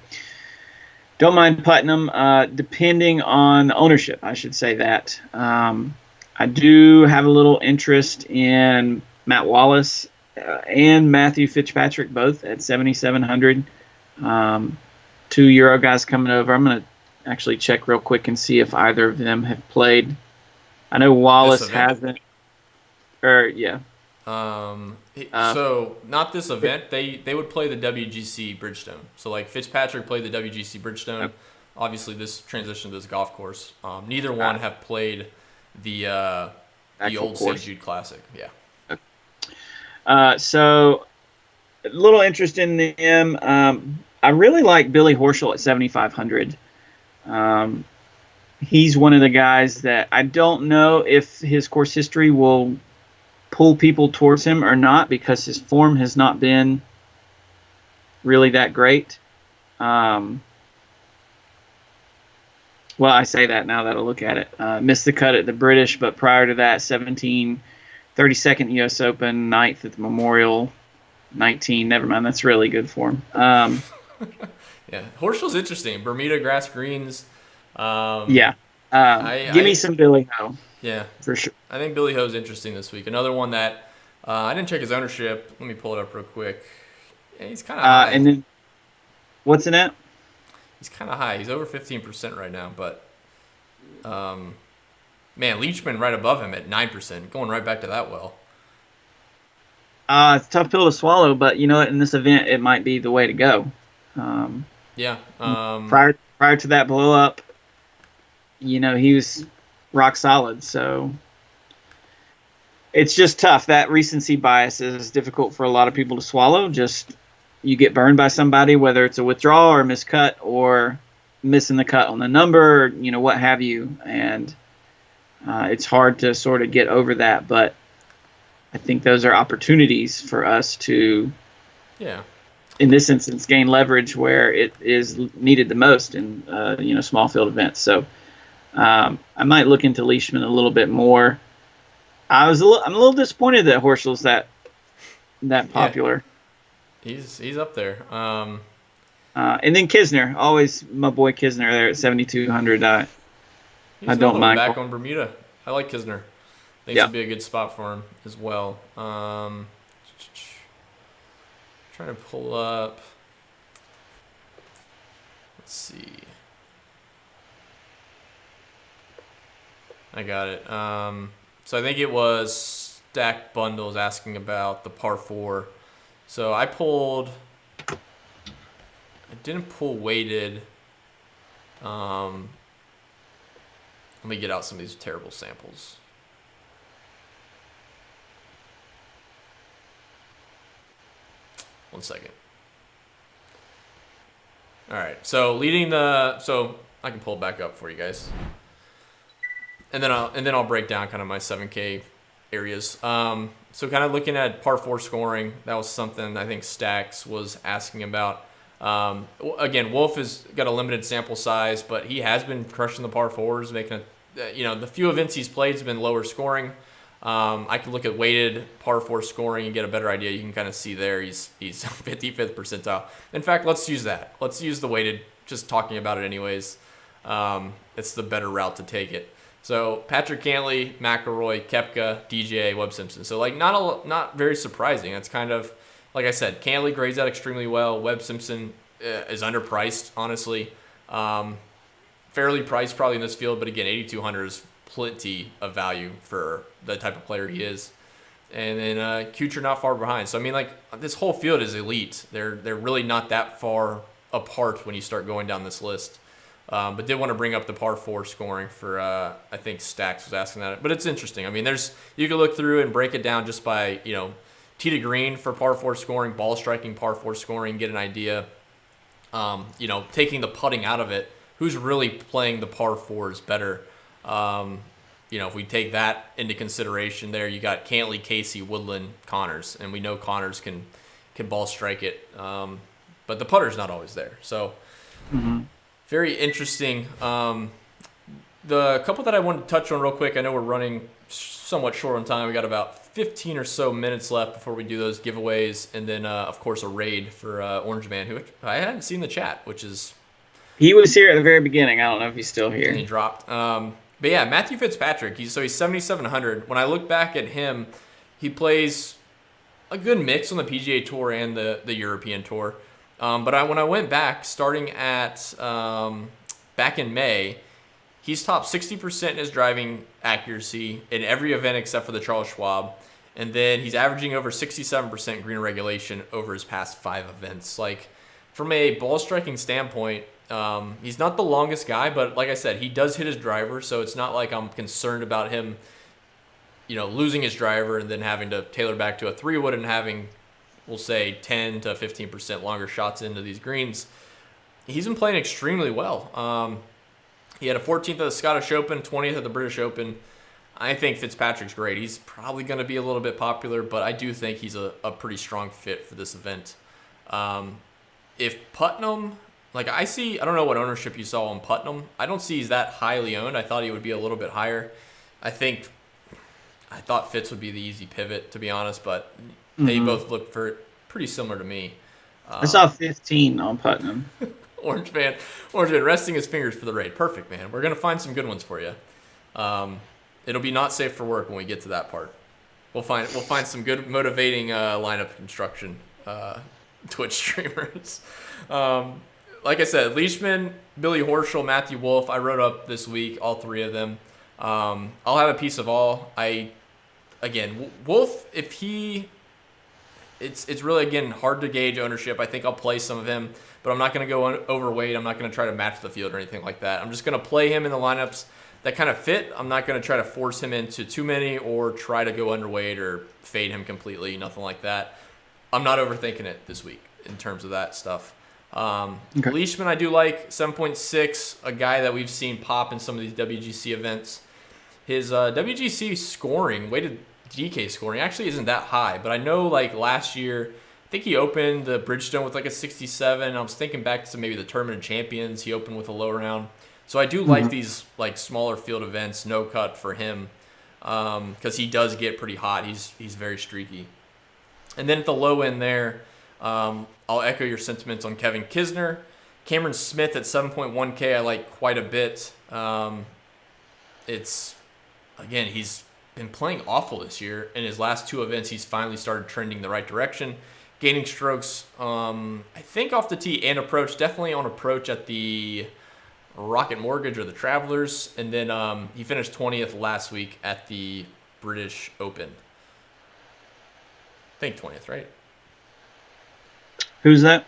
[SPEAKER 3] don't mind Putnam, depending on ownership, I should say that. I do have a little interest in Matt Wallace and Matthew Fitzpatrick, both at 7,700. 2 Euro guys coming over. I'm going to actually check real quick and see if either of them have played. I know Wallace hasn't.
[SPEAKER 2] So not this event. They would play the WGC Bridgestone. So like Fitzpatrick played the WGC Bridgestone.
[SPEAKER 3] Okay.
[SPEAKER 2] Obviously, this transition to this golf course. Neither one have played the old St. Jude Classic. Yeah.
[SPEAKER 3] So a little interest in them. I really like Billy Horschel at 7,500. He's one of the guys that I don't know if his course history will pull people towards him or not, because his form has not been really that great. Well, I say that now that I look at it. Missed the cut at the British, but prior to that, 17, 32nd U.S. Open, 9th at the Memorial, 19. Never mind, that's really good form.
[SPEAKER 2] Yeah, Horschel's interesting. Bermuda grass greens.
[SPEAKER 3] Give me some Billy Ho.
[SPEAKER 2] Yeah,
[SPEAKER 3] for sure.
[SPEAKER 2] I think Billy Ho's interesting this week. Another one that I didn't check his ownership. Let me pull it up real quick. Yeah, he's kind of high.
[SPEAKER 3] And then, what's in it?
[SPEAKER 2] He's kind of high. He's over 15% right now, but man, Leachman right above him at 9%, going right back to that well.
[SPEAKER 3] It's a tough pill to swallow, but you know what? In this event, it might be the way to go. Prior to that blow up, you know, he was rock solid. So it's just tough. That recency bias is difficult for a lot of people to swallow. Just you get burned by somebody, whether it's a withdrawal or a miscut or missing the cut on the number, you know, what have you. And it's hard to sort of get over that. But I think those are opportunities for us to, in this instance, gain leverage where it is needed the most in small field events. So I might look into Leishman a little bit more. I'm a little disappointed that Horschel's that popular.
[SPEAKER 2] Yeah. He's up there.
[SPEAKER 3] And then Kisner, always my boy Kisner there at 7,200. I don't mind.
[SPEAKER 2] Back on Bermuda. I like Kisner. I think it'd be a good spot for him as well. Trying to pull up. Let's see. I got it. So I think it was Stack Bundles asking about the par 4. So I didn't pull weighted. Let me get out some of these terrible samples. One second. All right. So I can pull it back up for you guys. And then I'll break down kind of my 7K areas. So kind of looking at par 4 scoring, that was something I think Stacks was asking about. Again, Wolf has got a limited sample size, but he has been crushing the par 4s, making the few events he's played has been lower scoring. I can look at weighted par 4 scoring and get a better idea. You can kind of see there he's 55th percentile. In fact, let's use that. Let's use the weighted, just talking about it anyways. It's the better route to take it. So Patrick Cantley, McIlroy, Koepka, DJ, Webb Simpson. So like not very surprising. That's kind of like I said. Cantley grades out extremely well. Webb Simpson is underpriced, honestly. Fairly priced probably in this field, but again, 8,200 is plenty of value for the type of player he is. And then Kuchar not far behind. So I mean, like this whole field is elite. They're really not that far apart when you start going down this list. But did want to bring up the par 4 scoring for I think Stacks was asking that. But it's interesting. I mean, you can look through and break it down just by tee to green for par 4 scoring, ball striking par 4 scoring, get an idea. Taking the putting out of it, who's really playing the par 4s better? If we take that into consideration, there you got Cantley, Casey, Woodland, Connors, and we know Connors can ball strike it, but the putter's not always there. So. Mm-hmm. Very interesting. The couple that I wanted to touch on real quick, I know we're running somewhat short on time. We got about 15 or so minutes left before we do those giveaways. And then, of course, a raid for Orange Man, who I hadn't seen the chat, which is...
[SPEAKER 3] He was here at the very beginning. I don't know if he's still here.
[SPEAKER 2] And he dropped. But yeah, Matthew Fitzpatrick, he's 7,700. When I look back at him, he plays a good mix on the PGA Tour and the European Tour. But when I went back, starting at back in May, he's top 60% in his driving accuracy in every event except for the Charles Schwab. And then he's averaging over 67% green regulation over his past 5 events. Like, from a ball striking standpoint, he's not the longest guy, but like I said, he does hit his driver, so it's not like I'm concerned about him, losing his driver and then having to tailor back to a 3-wood and having, we'll say 10 to 15% longer shots into these greens. He's been playing extremely well. He had a 14th at the Scottish Open, 20th at the British Open. I think Fitzpatrick's great. He's probably going to be a little bit popular, but I do think he's a pretty strong fit for this event. If Putnam, I don't know what ownership you saw on Putnam. I don't see he's that highly owned. I thought he would be a little bit higher. I thought Fitz would be the easy pivot, to be honest, but they both look pretty similar to me.
[SPEAKER 3] I saw 15 on Putnam.
[SPEAKER 2] Orange man resting his fingers for the raid. Perfect, man. We're going to find some good ones for you. It'll be not safe for work when we get to that part. We'll find some good motivating lineup construction Twitch streamers. Like I said, Leishman, Billy Horschel, Matthew Wolff, I wrote up this week, all 3 of them. I'll have a piece of all. Wolff, it's really, again, hard to gauge ownership. I think I'll play some of him, but I'm not going to go overweight. I'm not going to try to match the field or anything like that. I'm just going to play him in the lineups that kind of fit. I'm not going to try to force him into too many or try to go underweight or fade him completely, nothing like that. I'm not overthinking it this week in terms of that stuff. Okay. Leishman, I do like 7.6, a guy that we've seen pop in some of these WGC events. His WGC scoring, weighted DK scoring, actually isn't that high, but I know last year, I think he opened the Bridgestone with a 67. I was thinking back to maybe the Tournament of Champions. He opened with a low round. So I do like these smaller field events, no cut for him, because he does get pretty hot. He's very streaky. And then at the low end there, I'll echo your sentiments on Kevin Kisner. Cameron Smith at 7.1K I like quite a bit. He's been playing awful this year. In his last 2 events, he's finally started trending the right direction. Gaining strokes, I think off the tee and approach. Definitely on approach at the Rocket Mortgage or the Travelers. And then he finished 20th last week at the British Open. I think 20th, right?
[SPEAKER 3] Who's that?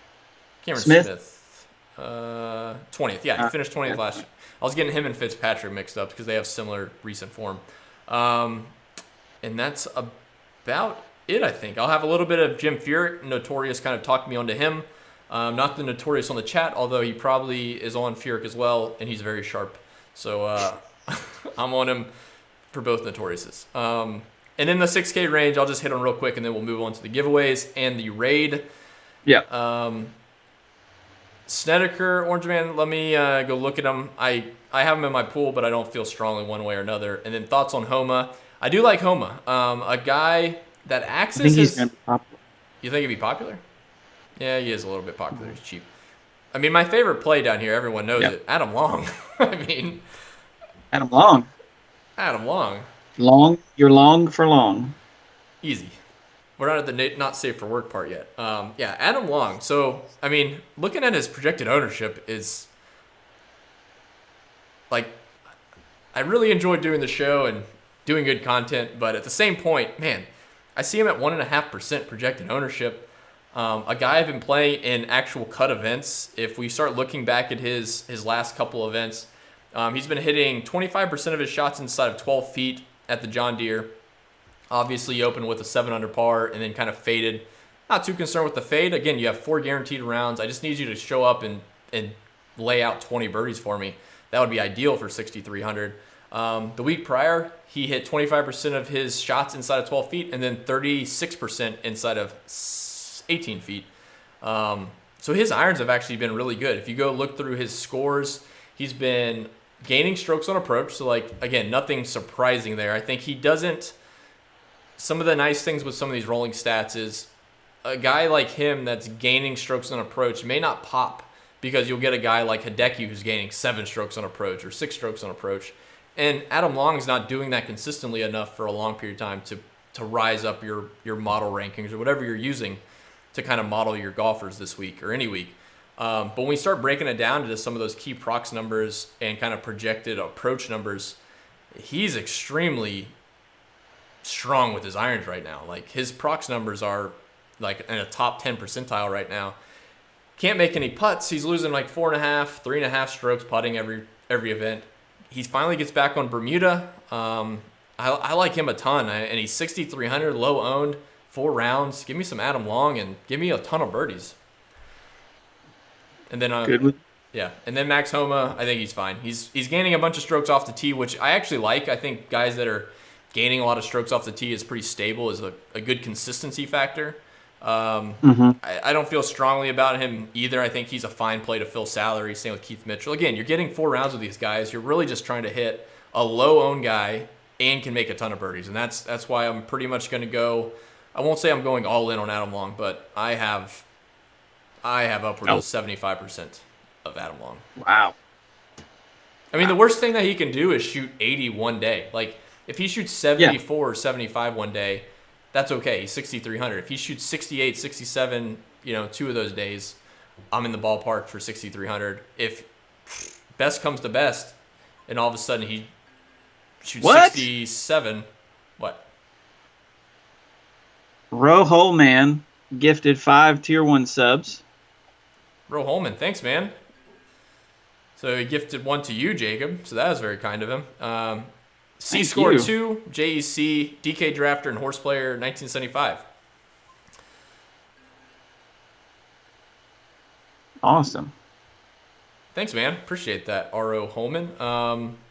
[SPEAKER 2] Cameron Smith. 20th. Yeah, he finished 20th last year. I was getting him and Fitzpatrick mixed up because they have similar recent form. And that's about it, I think. I'll have a little bit of Jim Furyk. Notorious kind of talked me onto him. Not the Notorious on the chat, although he probably is on Furyk as well, and he's very sharp. So I'm on him for both Notoriouses. And in the 6K range, I'll just hit on real quick, and then we'll move on to the giveaways and the raid.
[SPEAKER 3] Yeah.
[SPEAKER 2] Snedeker, Orange Man, let me go look at him. I have him in my pool, but I don't feel strongly one way or another. And then thoughts on Homa. I do like Homa. A guy that acts as
[SPEAKER 3] he's gonna be popular.
[SPEAKER 2] You think he'd be popular? Yeah, he is a little bit popular. He's cheap. I mean, my favorite play down here, everyone knows it. Adam Long.
[SPEAKER 3] Adam Long.
[SPEAKER 2] Adam Long.
[SPEAKER 3] Long, you're long for long.
[SPEAKER 2] Easy. We're not at the not safe for work part yet. Yeah, Adam Long. So, I mean, looking at his projected ownership is like, I really enjoy doing the show and doing good content, but at the same point, man, I see him at 1.5% projected ownership. A guy I've been playing in actual cut events. If we start looking back at his last couple events, he's been hitting 25% of his shots inside of 12 feet at the John Deere. Obviously, he opened with a 7 under par and then kind of faded. Not too concerned with the fade. Again, you have 4 guaranteed rounds. I just need you to show up and lay out 20 birdies for me. That would be ideal for 6,300. The week prior, he hit 25% of his shots inside of 12 feet and then 36% inside of 18 feet. So his irons have actually been really good. If you go look through his scores, he's been gaining strokes on approach. So, like, again, nothing surprising there. I think he doesn't. Some of the nice things with some of these rolling stats is a guy like him that's gaining strokes on approach may not pop because you'll get a guy like Hideki who's gaining 7 strokes on approach or 6 strokes on approach. And Adam Long is not doing that consistently enough for a long period of time to rise up your model rankings or whatever you're using to kind of model your golfers this week or any week. But when we start breaking it down to some of those key prox numbers and kind of projected approach numbers, he's extremely strong with his irons right now. Like, his prox numbers are like in a top 10 percentile right now. Can't make any putts. He's losing like 4.5, 3.5 strokes putting every event. He finally gets back on Bermuda. I like him a ton, and he's 6,300, low owned, 4 rounds. Give me some Adam Long and give me a ton of birdies. And then
[SPEAKER 3] Good with.
[SPEAKER 2] yeah, and then Max Homa, I think he's fine. He's gaining a bunch of strokes off the tee, which I actually like. I think guys that are gaining a lot of strokes off the tee is pretty stable, is a good consistency factor. I don't feel strongly about him either. I think he's a fine play to fill salary. Same with Keith Mitchell. Again, you're getting 4 rounds with these guys. You're really just trying to hit a low-owned guy and can make a ton of birdies. And that's why I'm pretty much going to go. I won't say I'm going all in on Adam Long, but I have upwards of 75% of Adam Long.
[SPEAKER 3] Wow.
[SPEAKER 2] I mean, the worst thing that he can do is shoot 80 one day. Like, if he shoots 74 or 75 one day, that's okay. He's 6,300. If he shoots 68, 67, 2 of those days, I'm in the ballpark for 6,300. If best comes to best, and all of a sudden he shoots 67, what?
[SPEAKER 3] Ro Holman gifted 5 Tier 1 subs.
[SPEAKER 2] Ro Holman, thanks, man. So he gifted 1 to you, Jacob. So that was very kind of him. C-Score 2, JEC, DK Drafter, and Horseplayer 1975.
[SPEAKER 3] Awesome.
[SPEAKER 2] Thanks, man. Appreciate that, R.O. Holman.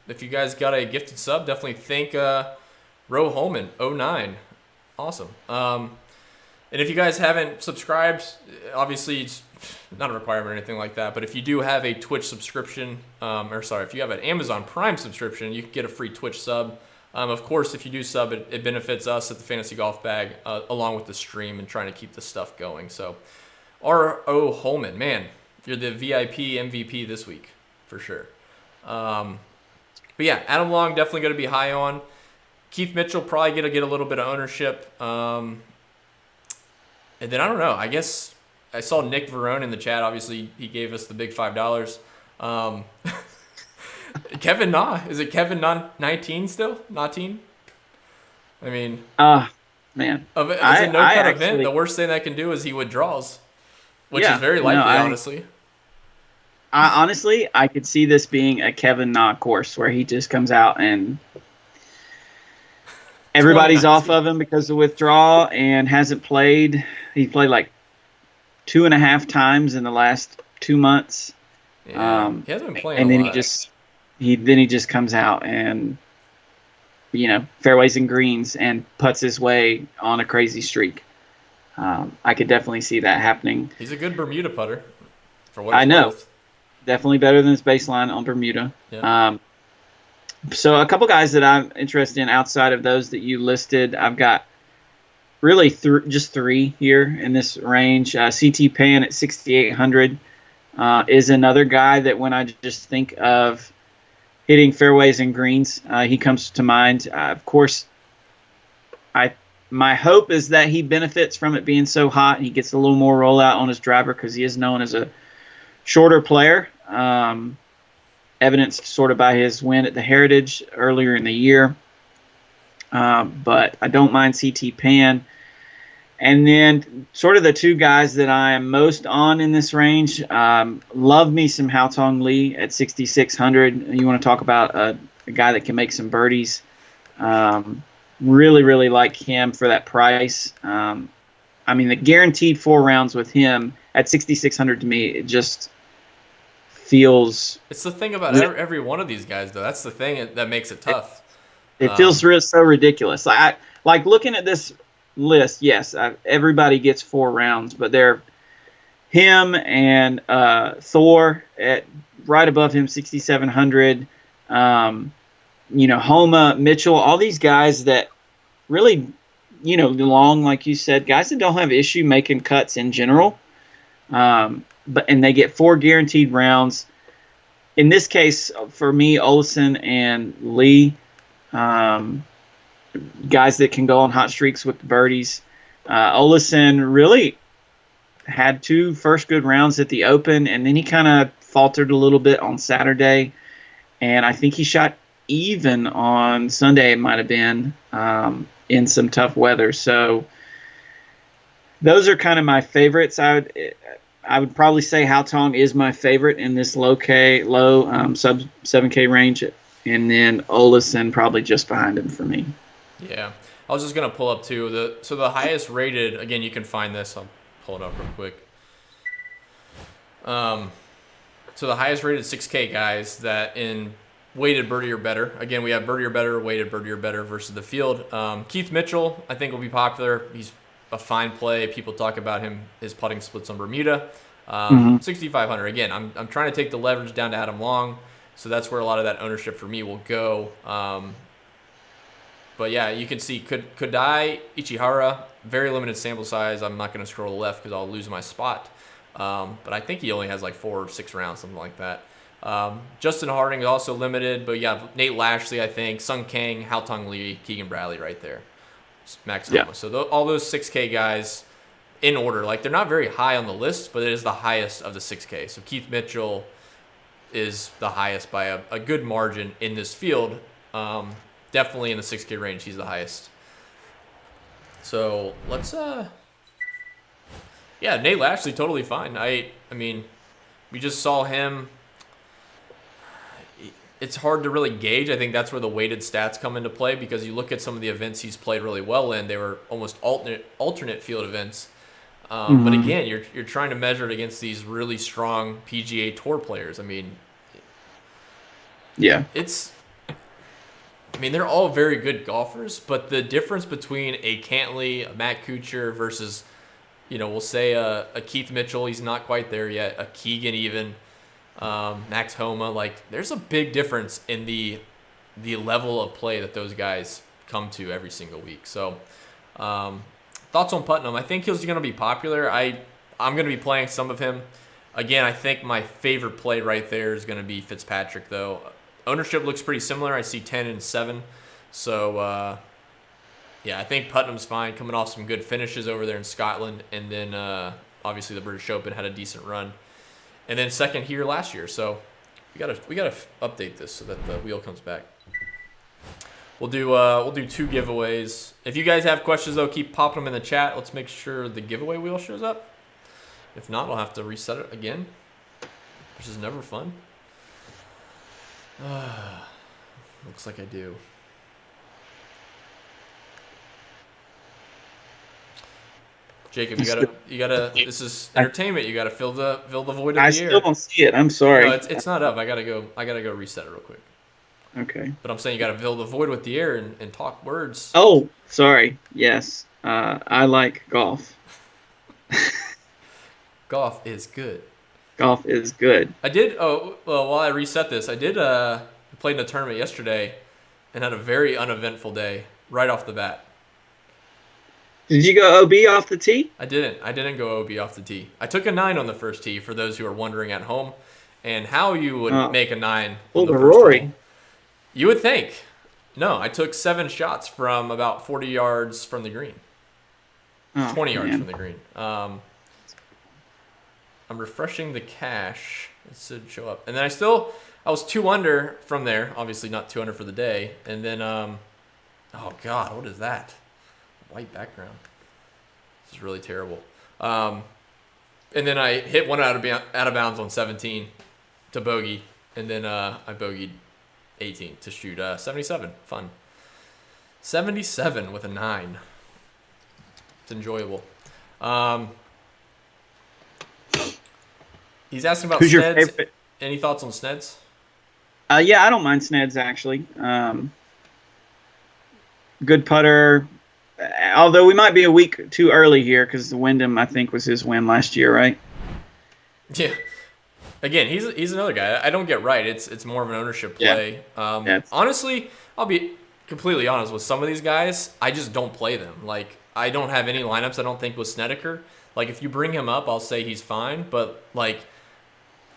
[SPEAKER 2] If you guys got a gifted sub, definitely thank Ro Holman, 09. Awesome. And if you guys haven't subscribed, obviously it's not a requirement or anything like that, but if you do have a Twitch subscription, if you have an Amazon Prime subscription, you can get a free Twitch sub. Of course, if you do sub, it benefits us at the Fantasy Golf Bag, along with the stream and trying to keep the stuff going. So, R.O. Holman, man, you're the VIP MVP this week, for sure. But yeah, Adam Long definitely going to be high on. Keith Mitchell probably going to get a little bit of ownership. And then I don't know. I guess I saw Nick Verone in the chat. Obviously, he gave us the big $5. Kevin Na. Is it Kevin Na 19 still? 19? I mean,
[SPEAKER 3] man.
[SPEAKER 2] It's a no-cut event. The worst thing that can do is he withdraws, which is very likely, honestly.
[SPEAKER 3] I could see this being a Kevin Na course where he just comes out and everybody's off of him because of withdrawal and hasn't played. He played like 2.5 times in the last 2 months.
[SPEAKER 2] Yeah, he hasn't been playing.
[SPEAKER 3] And then
[SPEAKER 2] a lot.
[SPEAKER 3] he just comes out and fairways and greens and puts his way on a crazy streak. I could definitely see that happening.
[SPEAKER 2] He's a good Bermuda putter. For what
[SPEAKER 3] I know,
[SPEAKER 2] worth.
[SPEAKER 3] Definitely better than his baseline on Bermuda.
[SPEAKER 2] Yeah.
[SPEAKER 3] So a couple guys that I'm interested in outside of those that you listed, I've got really just 3 here in this range. CT Pan at 6,800 is another guy that when I just think of hitting fairways and greens. He comes to mind. Of course, my hope is that he benefits from it being so hot. He gets a little more rollout on his driver because he is known as a shorter player, evidenced sort of by his win at the Heritage earlier in the year. But I don't mind CT Pan. And then sort of the two guys that I am most on in this range, love me some Hao Tong Lee at 6,600. You want to talk about a guy that can make some birdies. Really, really like him for that price. I mean, the guaranteed 4 rounds with him at 6,600 to me, it just feels...
[SPEAKER 2] It's the thing about every one of these guys, though. That's the thing that makes it tough.
[SPEAKER 3] It feels so ridiculous. Like looking at this list, yes, everybody gets 4 rounds, but they're him and Thor at right above him, 6,700. Homa, Mitchell, all these guys that really, Long, like you said, guys that don't have issue making cuts in general. And they get 4 guaranteed rounds. In this case, for me, Olesen and Lee, guys that can go on hot streaks with the birdies. Olesen really had 2 first good rounds at the Open, and then he kind of faltered a little bit on Saturday. And I think he shot even on Sunday, it might have been, in some tough weather. So those are kind of my favorites. I would probably say Hao Tong is my favorite in this low sub 7K range, and then Olesen probably just behind him for me.
[SPEAKER 2] Yeah, I was just gonna pull up too. The highest rated, again, you can find this. I'll pull it up real quick. So the highest rated 6K guys that in weighted birdie or better. Again, we have birdie or better, weighted birdie or better versus the field. Keith Mitchell, I think, will be popular. He's a fine play. People talk about him, his putting splits on Bermuda. 6,500. Again, I'm trying to take the leverage down to Adam Long, so that's where a lot of that ownership for me will go. But yeah, you can see Kodai Ichihara, very limited sample size. I'm not going to scroll left because I'll lose my spot. But I think he only has like 4 or 6 rounds, something like that. Justin Harding is also limited, but yeah, Nate Lashley, I think, Sung Kang, Hao Tong Lee, Keegan Bradley right there. Max Homa.
[SPEAKER 3] Yeah.
[SPEAKER 2] So all those 6K guys in order, like they're not very high on the list, but it is the highest of the 6K. So Keith Mitchell is the highest by a good margin in this field. Definitely in the 6K range, he's the highest. So let's Nate Lashley, totally fine. I mean, we just saw him. It's hard to really gauge. I think that's where the weighted stats come into play because you look at some of the events he's played really well in. They were almost alternate field events. But again, you're trying to measure it against these really strong PGA Tour players. I mean,
[SPEAKER 3] yeah,
[SPEAKER 2] they're all very good golfers, but the difference between a Cantley, a Matt Kuchar versus, we'll say a Keith Mitchell, he's not quite there yet, a Keegan even, Max Homa, like there's a big difference in the level of play that those guys come to every single week. So thoughts on Putnam? I think he's going to be popular. I'm going to be playing some of him. Again, I think my favorite play right there is going to be Fitzpatrick, though. Ownership looks pretty similar. I see 10 and 7. So, I think Putnam's fine, coming off some good finishes over there in Scotland. And then, obviously, the British Open had a decent run. And then second here last year. So, we gotta update this so that the wheel comes back. We'll do 2 giveaways. If you guys have questions, though, keep popping them in the chat. Let's make sure the giveaway wheel shows up. If not, I'll have to reset it again, which is never fun. Looks like I do. Jacob, you gotta. This is entertainment. You gotta fill the void of the air.
[SPEAKER 3] I still don't see it. I'm sorry.
[SPEAKER 2] No, it's not up. I gotta go reset it real quick.
[SPEAKER 3] Okay.
[SPEAKER 2] But I'm saying you gotta fill the void with the air and talk words.
[SPEAKER 3] Oh, sorry. Yes. I like golf.
[SPEAKER 2] Golf is good.
[SPEAKER 3] Golf is good.
[SPEAKER 2] I did. Oh, well, while I reset this, I did. Played in a tournament yesterday, and had a very uneventful day right off the bat.
[SPEAKER 3] Did you go OB off the tee?
[SPEAKER 2] I didn't go OB off the tee. I took a 9 on the first tee for those who are wondering at home, and how you would make a 9 on the first
[SPEAKER 3] Rory.
[SPEAKER 2] hole. You would think. No, I took 7 shots from about 40 yards from the green.
[SPEAKER 3] Oh,
[SPEAKER 2] 20 yards
[SPEAKER 3] man.
[SPEAKER 2] from the green. I'm refreshing the cache. It should show up. And then I was 2 under from there. Obviously not 2 under for the day. And then, oh God, what is that? White background. This is really terrible. And then I hit one out of bounds on 17 to bogey. And then I bogeyed 18 to shoot 77. Fun. 77 with a 9. It's enjoyable. He's asking about
[SPEAKER 3] Who's your
[SPEAKER 2] Sneds.
[SPEAKER 3] favorite?
[SPEAKER 2] Any thoughts on Sneds?
[SPEAKER 3] Yeah, I don't mind Sneds actually. Good putter. Although we might be a week too early here because the Wyndham, I think, was his win last year, right?
[SPEAKER 2] Yeah. Again, he's another guy. I don't get right. It's more of an ownership play. Honestly, I'll be completely honest with some of these guys. I just don't play them. Like, I don't have any lineups I don't think with Snedeker. Like, if you bring him up, I'll say he's fine. But, like,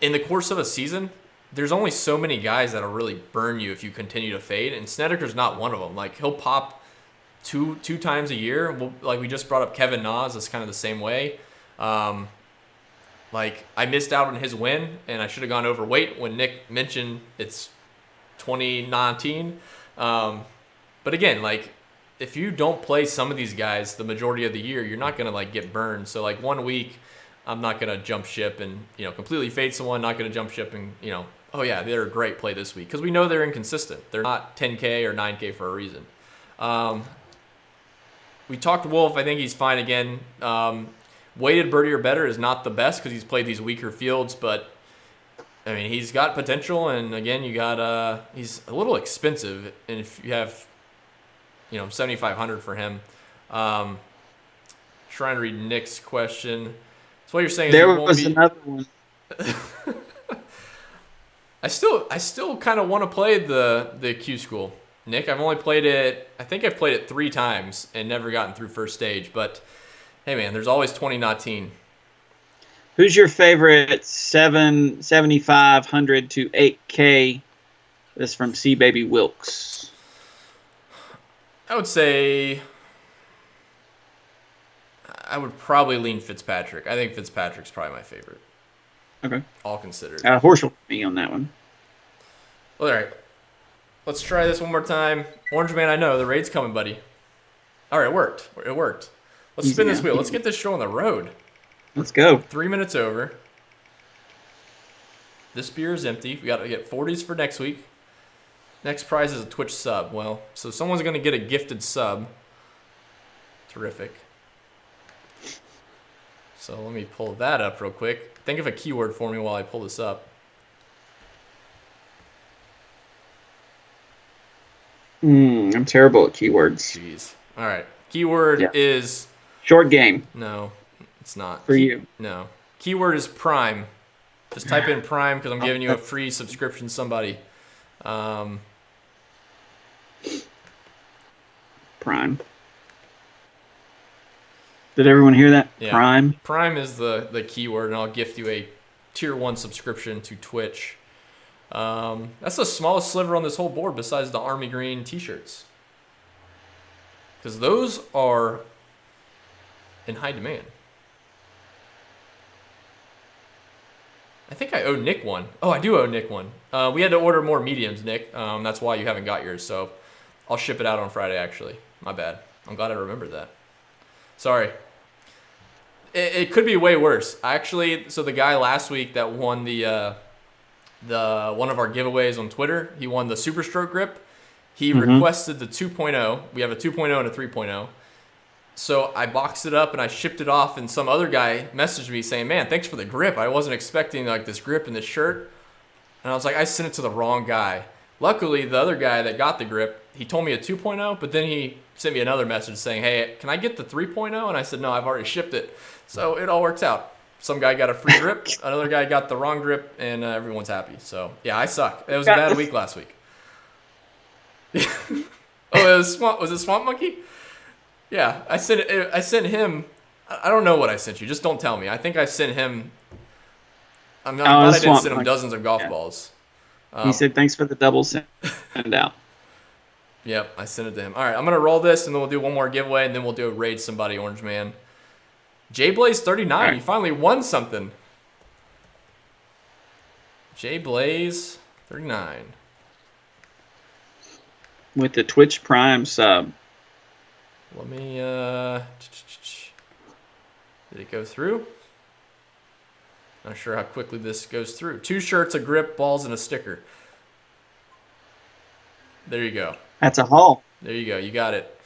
[SPEAKER 2] in the course of a season, there's only so many guys that'll really burn you if you continue to fade. And Snedeker's not one of them. Like, he'll pop two times a year. Like, we just brought up Kevin Nas. That's kind of the same way. Like, I missed out on his win, and I should have gone overweight when Nick mentioned it's 2019. But again, like, if you don't play some of these guys the majority of the year, you're not going to, like, get burned. So, like, 1 week, I'm not going to jump ship and, completely fade someone, not going to jump ship and, oh, yeah, they're a great play this week. Because we know they're inconsistent. They're not 10K or 9K for a reason. We talked to Wolf. I think he's fine again. Weighted birdie or better is not the best because he's played these weaker fields, but I mean, he's got potential, and again, he's a little expensive, and if you have, 7,500 for him. Trying to read Nick's question. So what you're saying is
[SPEAKER 3] there was another one.
[SPEAKER 2] I still kind of want to play the Q School, Nick. I've only played it. I think I've played it 3 times and never gotten through first stage, but. Hey, man, there's always 2019.
[SPEAKER 3] Who's your favorite 7,500 to 8K? This is from C Baby Wilkes.
[SPEAKER 2] I would say I would probably lean Fitzpatrick. I think Fitzpatrick's probably my favorite.
[SPEAKER 3] Okay.
[SPEAKER 2] All considered.
[SPEAKER 3] Horse will me on that one.
[SPEAKER 2] Well, all right. Let's try this one more time. Orange Man, I know. The raid's coming, buddy. All right, it worked. It worked. Let's spin this wheel. Let's get this show on the road.
[SPEAKER 3] Let's go.
[SPEAKER 2] 3 minutes over. This beer is empty. We got to get 40s for next week. Next prize is a Twitch sub. Well, so someone's going to get a gifted sub. Terrific. So let me pull that up real quick. Think of a keyword for me while I pull this up.
[SPEAKER 3] I'm terrible at keywords.
[SPEAKER 2] Jeez. All right. Keyword is...
[SPEAKER 3] Short game.
[SPEAKER 2] No, it's not.
[SPEAKER 3] For you.
[SPEAKER 2] No. Keyword is Prime. Just type in Prime because I'm giving you a free subscription to somebody.
[SPEAKER 3] Prime. Did everyone hear that?
[SPEAKER 2] Yeah.
[SPEAKER 3] Prime?
[SPEAKER 2] Prime is the keyword, and I'll gift you a Tier 1 subscription to Twitch. That's the smallest sliver on this whole board besides the Army Green t-shirts. Because those are in high demand. I think I owe Nick one. Oh, I do owe Nick one. We had to order more mediums, Nick. That's why you haven't got yours. So I'll ship it out on Friday, actually. My bad. I'm glad I remembered that. Sorry. It could be way worse. Actually, so the guy last week that won the one of our giveaways on Twitter, he won the Super Stroke grip. He requested the 2.0. We have a 2.0 and a 3.0. So I boxed it up and I shipped it off, and some other guy messaged me saying, "Man, thanks for the grip. I wasn't expecting like this grip and this shirt." And I was like, I sent it to the wrong guy. Luckily, the other guy that got the grip, he told me a 2.0, but then he sent me another message saying, "Hey, can I get the 3.0?" And I said, "No, I've already shipped it." So it all works out. Some guy got a free grip, another guy got the wrong grip, and everyone's happy. So yeah, I suck. It was a bad week last week. Oh, was it Swamp Monkey? Yeah, I sent him. I don't know what I sent you. Just don't tell me. I think I sent him. I'm glad I didn't send him dozens of golf balls.
[SPEAKER 3] He said thanks for the double send out.
[SPEAKER 2] Yep, I sent it to him. All right, I'm going to roll this, and then we'll do one more giveaway, and then we'll do a raid somebody, Orange Man. Blaze39,
[SPEAKER 3] right.
[SPEAKER 2] You finally won something. Blaze39.
[SPEAKER 3] With the Twitch Prime sub.
[SPEAKER 2] Let me, did it go through? Not sure how quickly this goes through. 2 shirts, a grip, balls, and a sticker. There you go.
[SPEAKER 3] That's a haul.
[SPEAKER 2] There you go. You got it.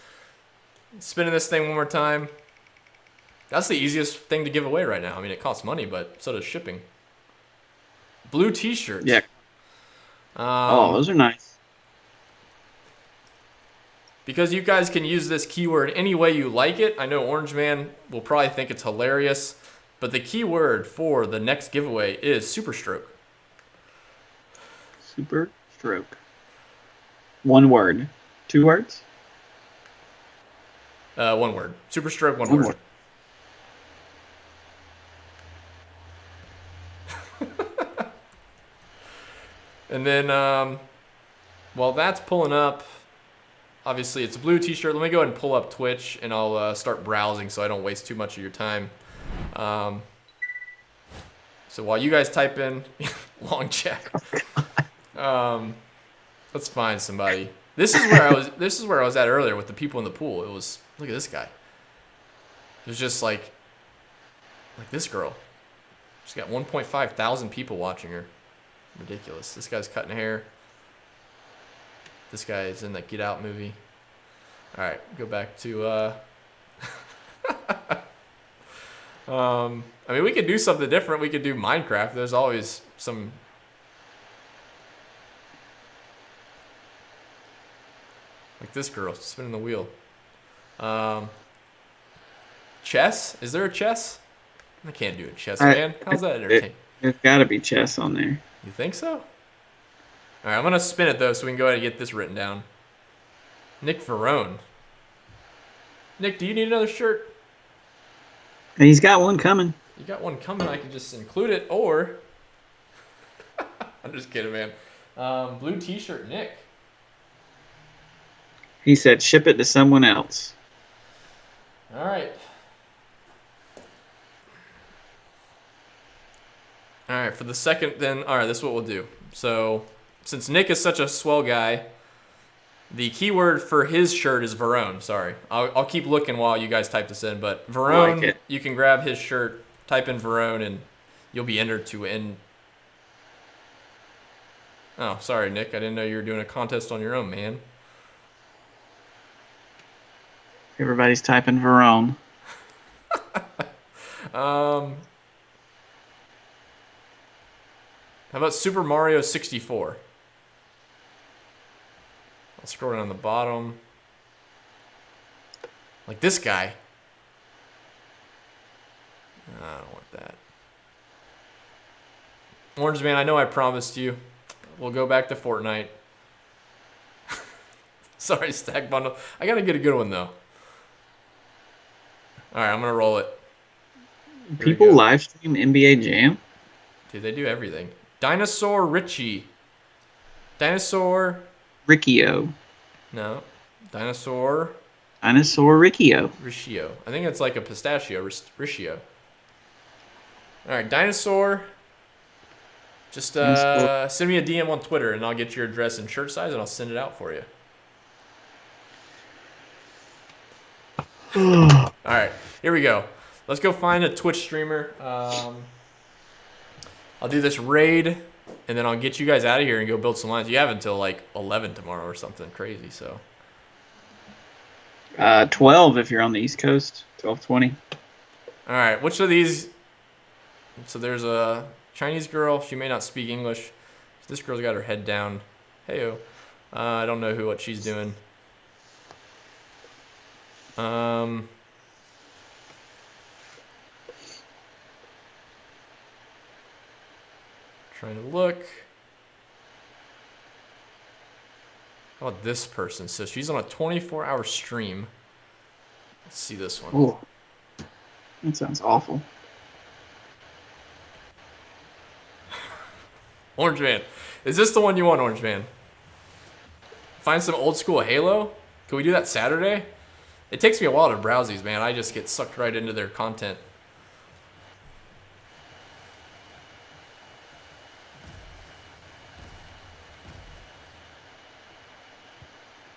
[SPEAKER 2] Spinning this thing one more time. That's the easiest thing to give away right now. I mean, it costs money, but so does shipping. Blue t-shirts.
[SPEAKER 3] Yeah. Those are nice.
[SPEAKER 2] Because you guys can use this keyword any way you like it. I know Orange Man will probably think it's hilarious, but the keyword for the next giveaway is Super Stroke.
[SPEAKER 3] Super Stroke. 1 word. 2 words?
[SPEAKER 2] 1 word. Super Stroke, one
[SPEAKER 3] One
[SPEAKER 2] word.
[SPEAKER 3] word.
[SPEAKER 2] And then, while that's pulling up, obviously it's a blue t-shirt. Let me go ahead and pull up Twitch, and I'll start browsing so I don't waste too much of your time. So while you guys type in long check, let's find somebody. This is where I was at earlier with the people in the pool. It was, look at this guy. It was just like this girl. She's got 1.5 thousand people watching her. Ridiculous. This guy's cutting hair. This guy is in that Get Out movie. All right, go back to. I mean, we could do something different. We could do Minecraft. There's always some. Like this girl spinning the wheel. Chess? Is there a chess? I can't do a chess, man. How's that entertaining?
[SPEAKER 3] There's got to be chess on there.
[SPEAKER 2] You think so? All right, I'm going to spin it, though, so we can go ahead and get this written down. Nick Verone. Nick, do you need another shirt?
[SPEAKER 3] And he's got one coming.
[SPEAKER 2] You got one coming. I could just include it, or... I'm just kidding, man. Blue t-shirt, Nick.
[SPEAKER 3] He said ship it to someone else.
[SPEAKER 2] All right. All right, for the second, then, all right, this is what we'll do. So, since Nick is such a swell guy, the keyword for his shirt is Verone. Sorry. I'll keep looking while you guys type this in, but Verone,
[SPEAKER 3] like
[SPEAKER 2] you can grab his shirt, type in Verone, and you'll be entered to win. Oh, sorry, Nick. I didn't know you were doing a contest on your own, man.
[SPEAKER 3] Everybody's typing Verone.
[SPEAKER 2] How about Super Mario 64? I'll scroll down the bottom. Like this guy. I don't want that. Orange Man, I know I promised you. We'll go back to Fortnite. Sorry, Stack Bundle. I gotta get a good one, though. Alright, I'm gonna roll it.
[SPEAKER 3] People live stream NBA Jam?
[SPEAKER 2] Dude, they do everything. Dinosaur Richie. Dinosaur...
[SPEAKER 3] Riccio.
[SPEAKER 2] No. Dinosaur...
[SPEAKER 3] Dinosaur Riccio.
[SPEAKER 2] Riccio. I think it's like a pistachio. Riccio. Alright, Dinosaur... Just send me a DM on Twitter, and I'll get your address and shirt size, and I'll send it out for you. All right, here we go. Let's go find a Twitch streamer. I'll do this raid, and then I'll get you guys out of here and go build some lines. You have until like 11 tomorrow or something crazy. So
[SPEAKER 3] 12 if you're on the East Coast. 12:20.
[SPEAKER 2] All right, which of these? So there's a Chinese girl. She may not speak English. This girl's got her head down. Heyo. I don't know what she's doing. Trying to look. How about this person? So she's on a 24-hour stream. Let's see this one.
[SPEAKER 3] Ooh. That sounds awful.
[SPEAKER 2] Orange Man. Is this the one you want, Orange Man? Find some old school Halo? Can we do that Saturday? It takes me a while to browse these, man. I just get sucked right into their content.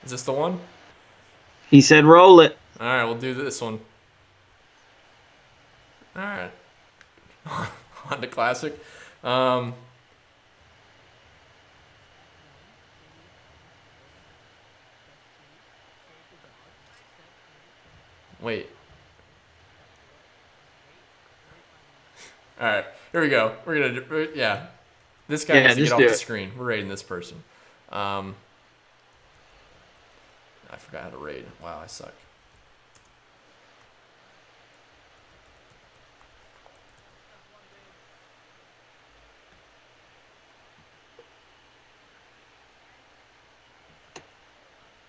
[SPEAKER 2] Is this the one?
[SPEAKER 3] He said roll it.
[SPEAKER 2] All right, we'll do this one. All right. On to Classic. Wait. All right, here we go. We're gonna do, yeah. This guy needs to get off the screen. We're raiding this person. I forgot how to raid. Wow, I suck.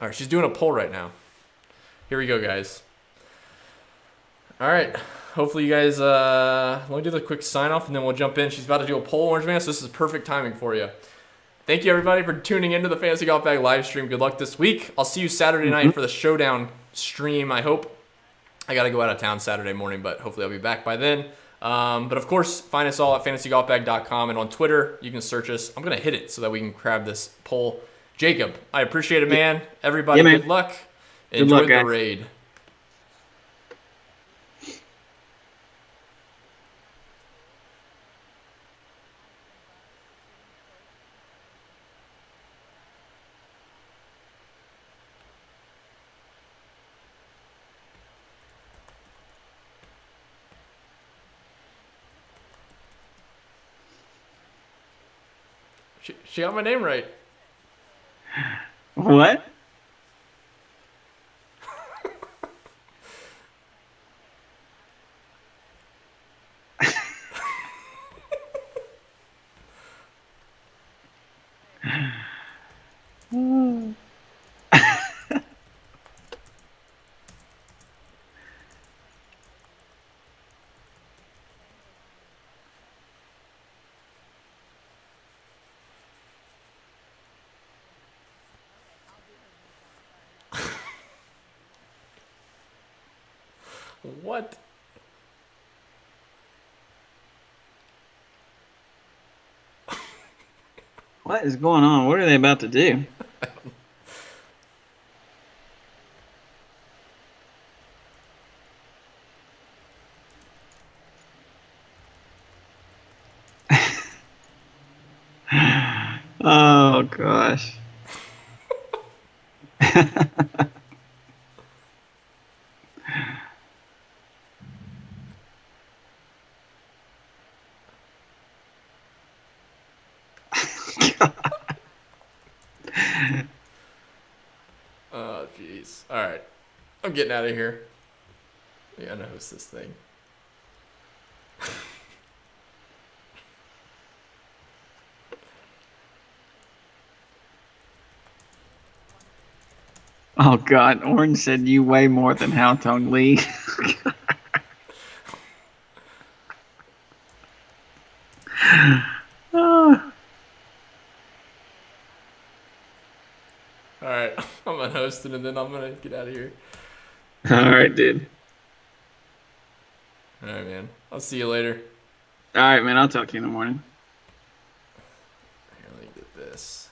[SPEAKER 2] All right, she's doing a poll right now. Here we go, guys. All right. Hopefully you guys, let me do the quick sign off and then we'll jump in. She's about to do a poll, Orange Man, so this is perfect timing for you. Thank you, everybody, for tuning into the Fantasy Golf Bag live stream. Good luck this week. I'll see you Saturday night for the Showdown stream, I hope. I got to go out of town Saturday morning, but hopefully I'll be back by then. But, of course, find us all at fantasygolfbag.com, and on Twitter, you can search us. I'm going to hit it so that we can grab this poll. Jacob, I appreciate it, man. Everybody, good luck. Enjoy the raid. She got my name right.
[SPEAKER 3] What?
[SPEAKER 2] What?
[SPEAKER 3] What is going on? What are they about to do? Oh, gosh.
[SPEAKER 2] Oh, jeez. All right. I'm getting out of here. I gotta host this thing.
[SPEAKER 3] Oh, God. Orange said you weigh more than How Tong Lee. Oh.
[SPEAKER 2] All right. I'm unhosting and then I'm going to get out of here.
[SPEAKER 3] All right, dude.
[SPEAKER 2] All right, man. I'll see you later.
[SPEAKER 3] All right, man. I'll talk to you in the morning.
[SPEAKER 2] Here, let me get this.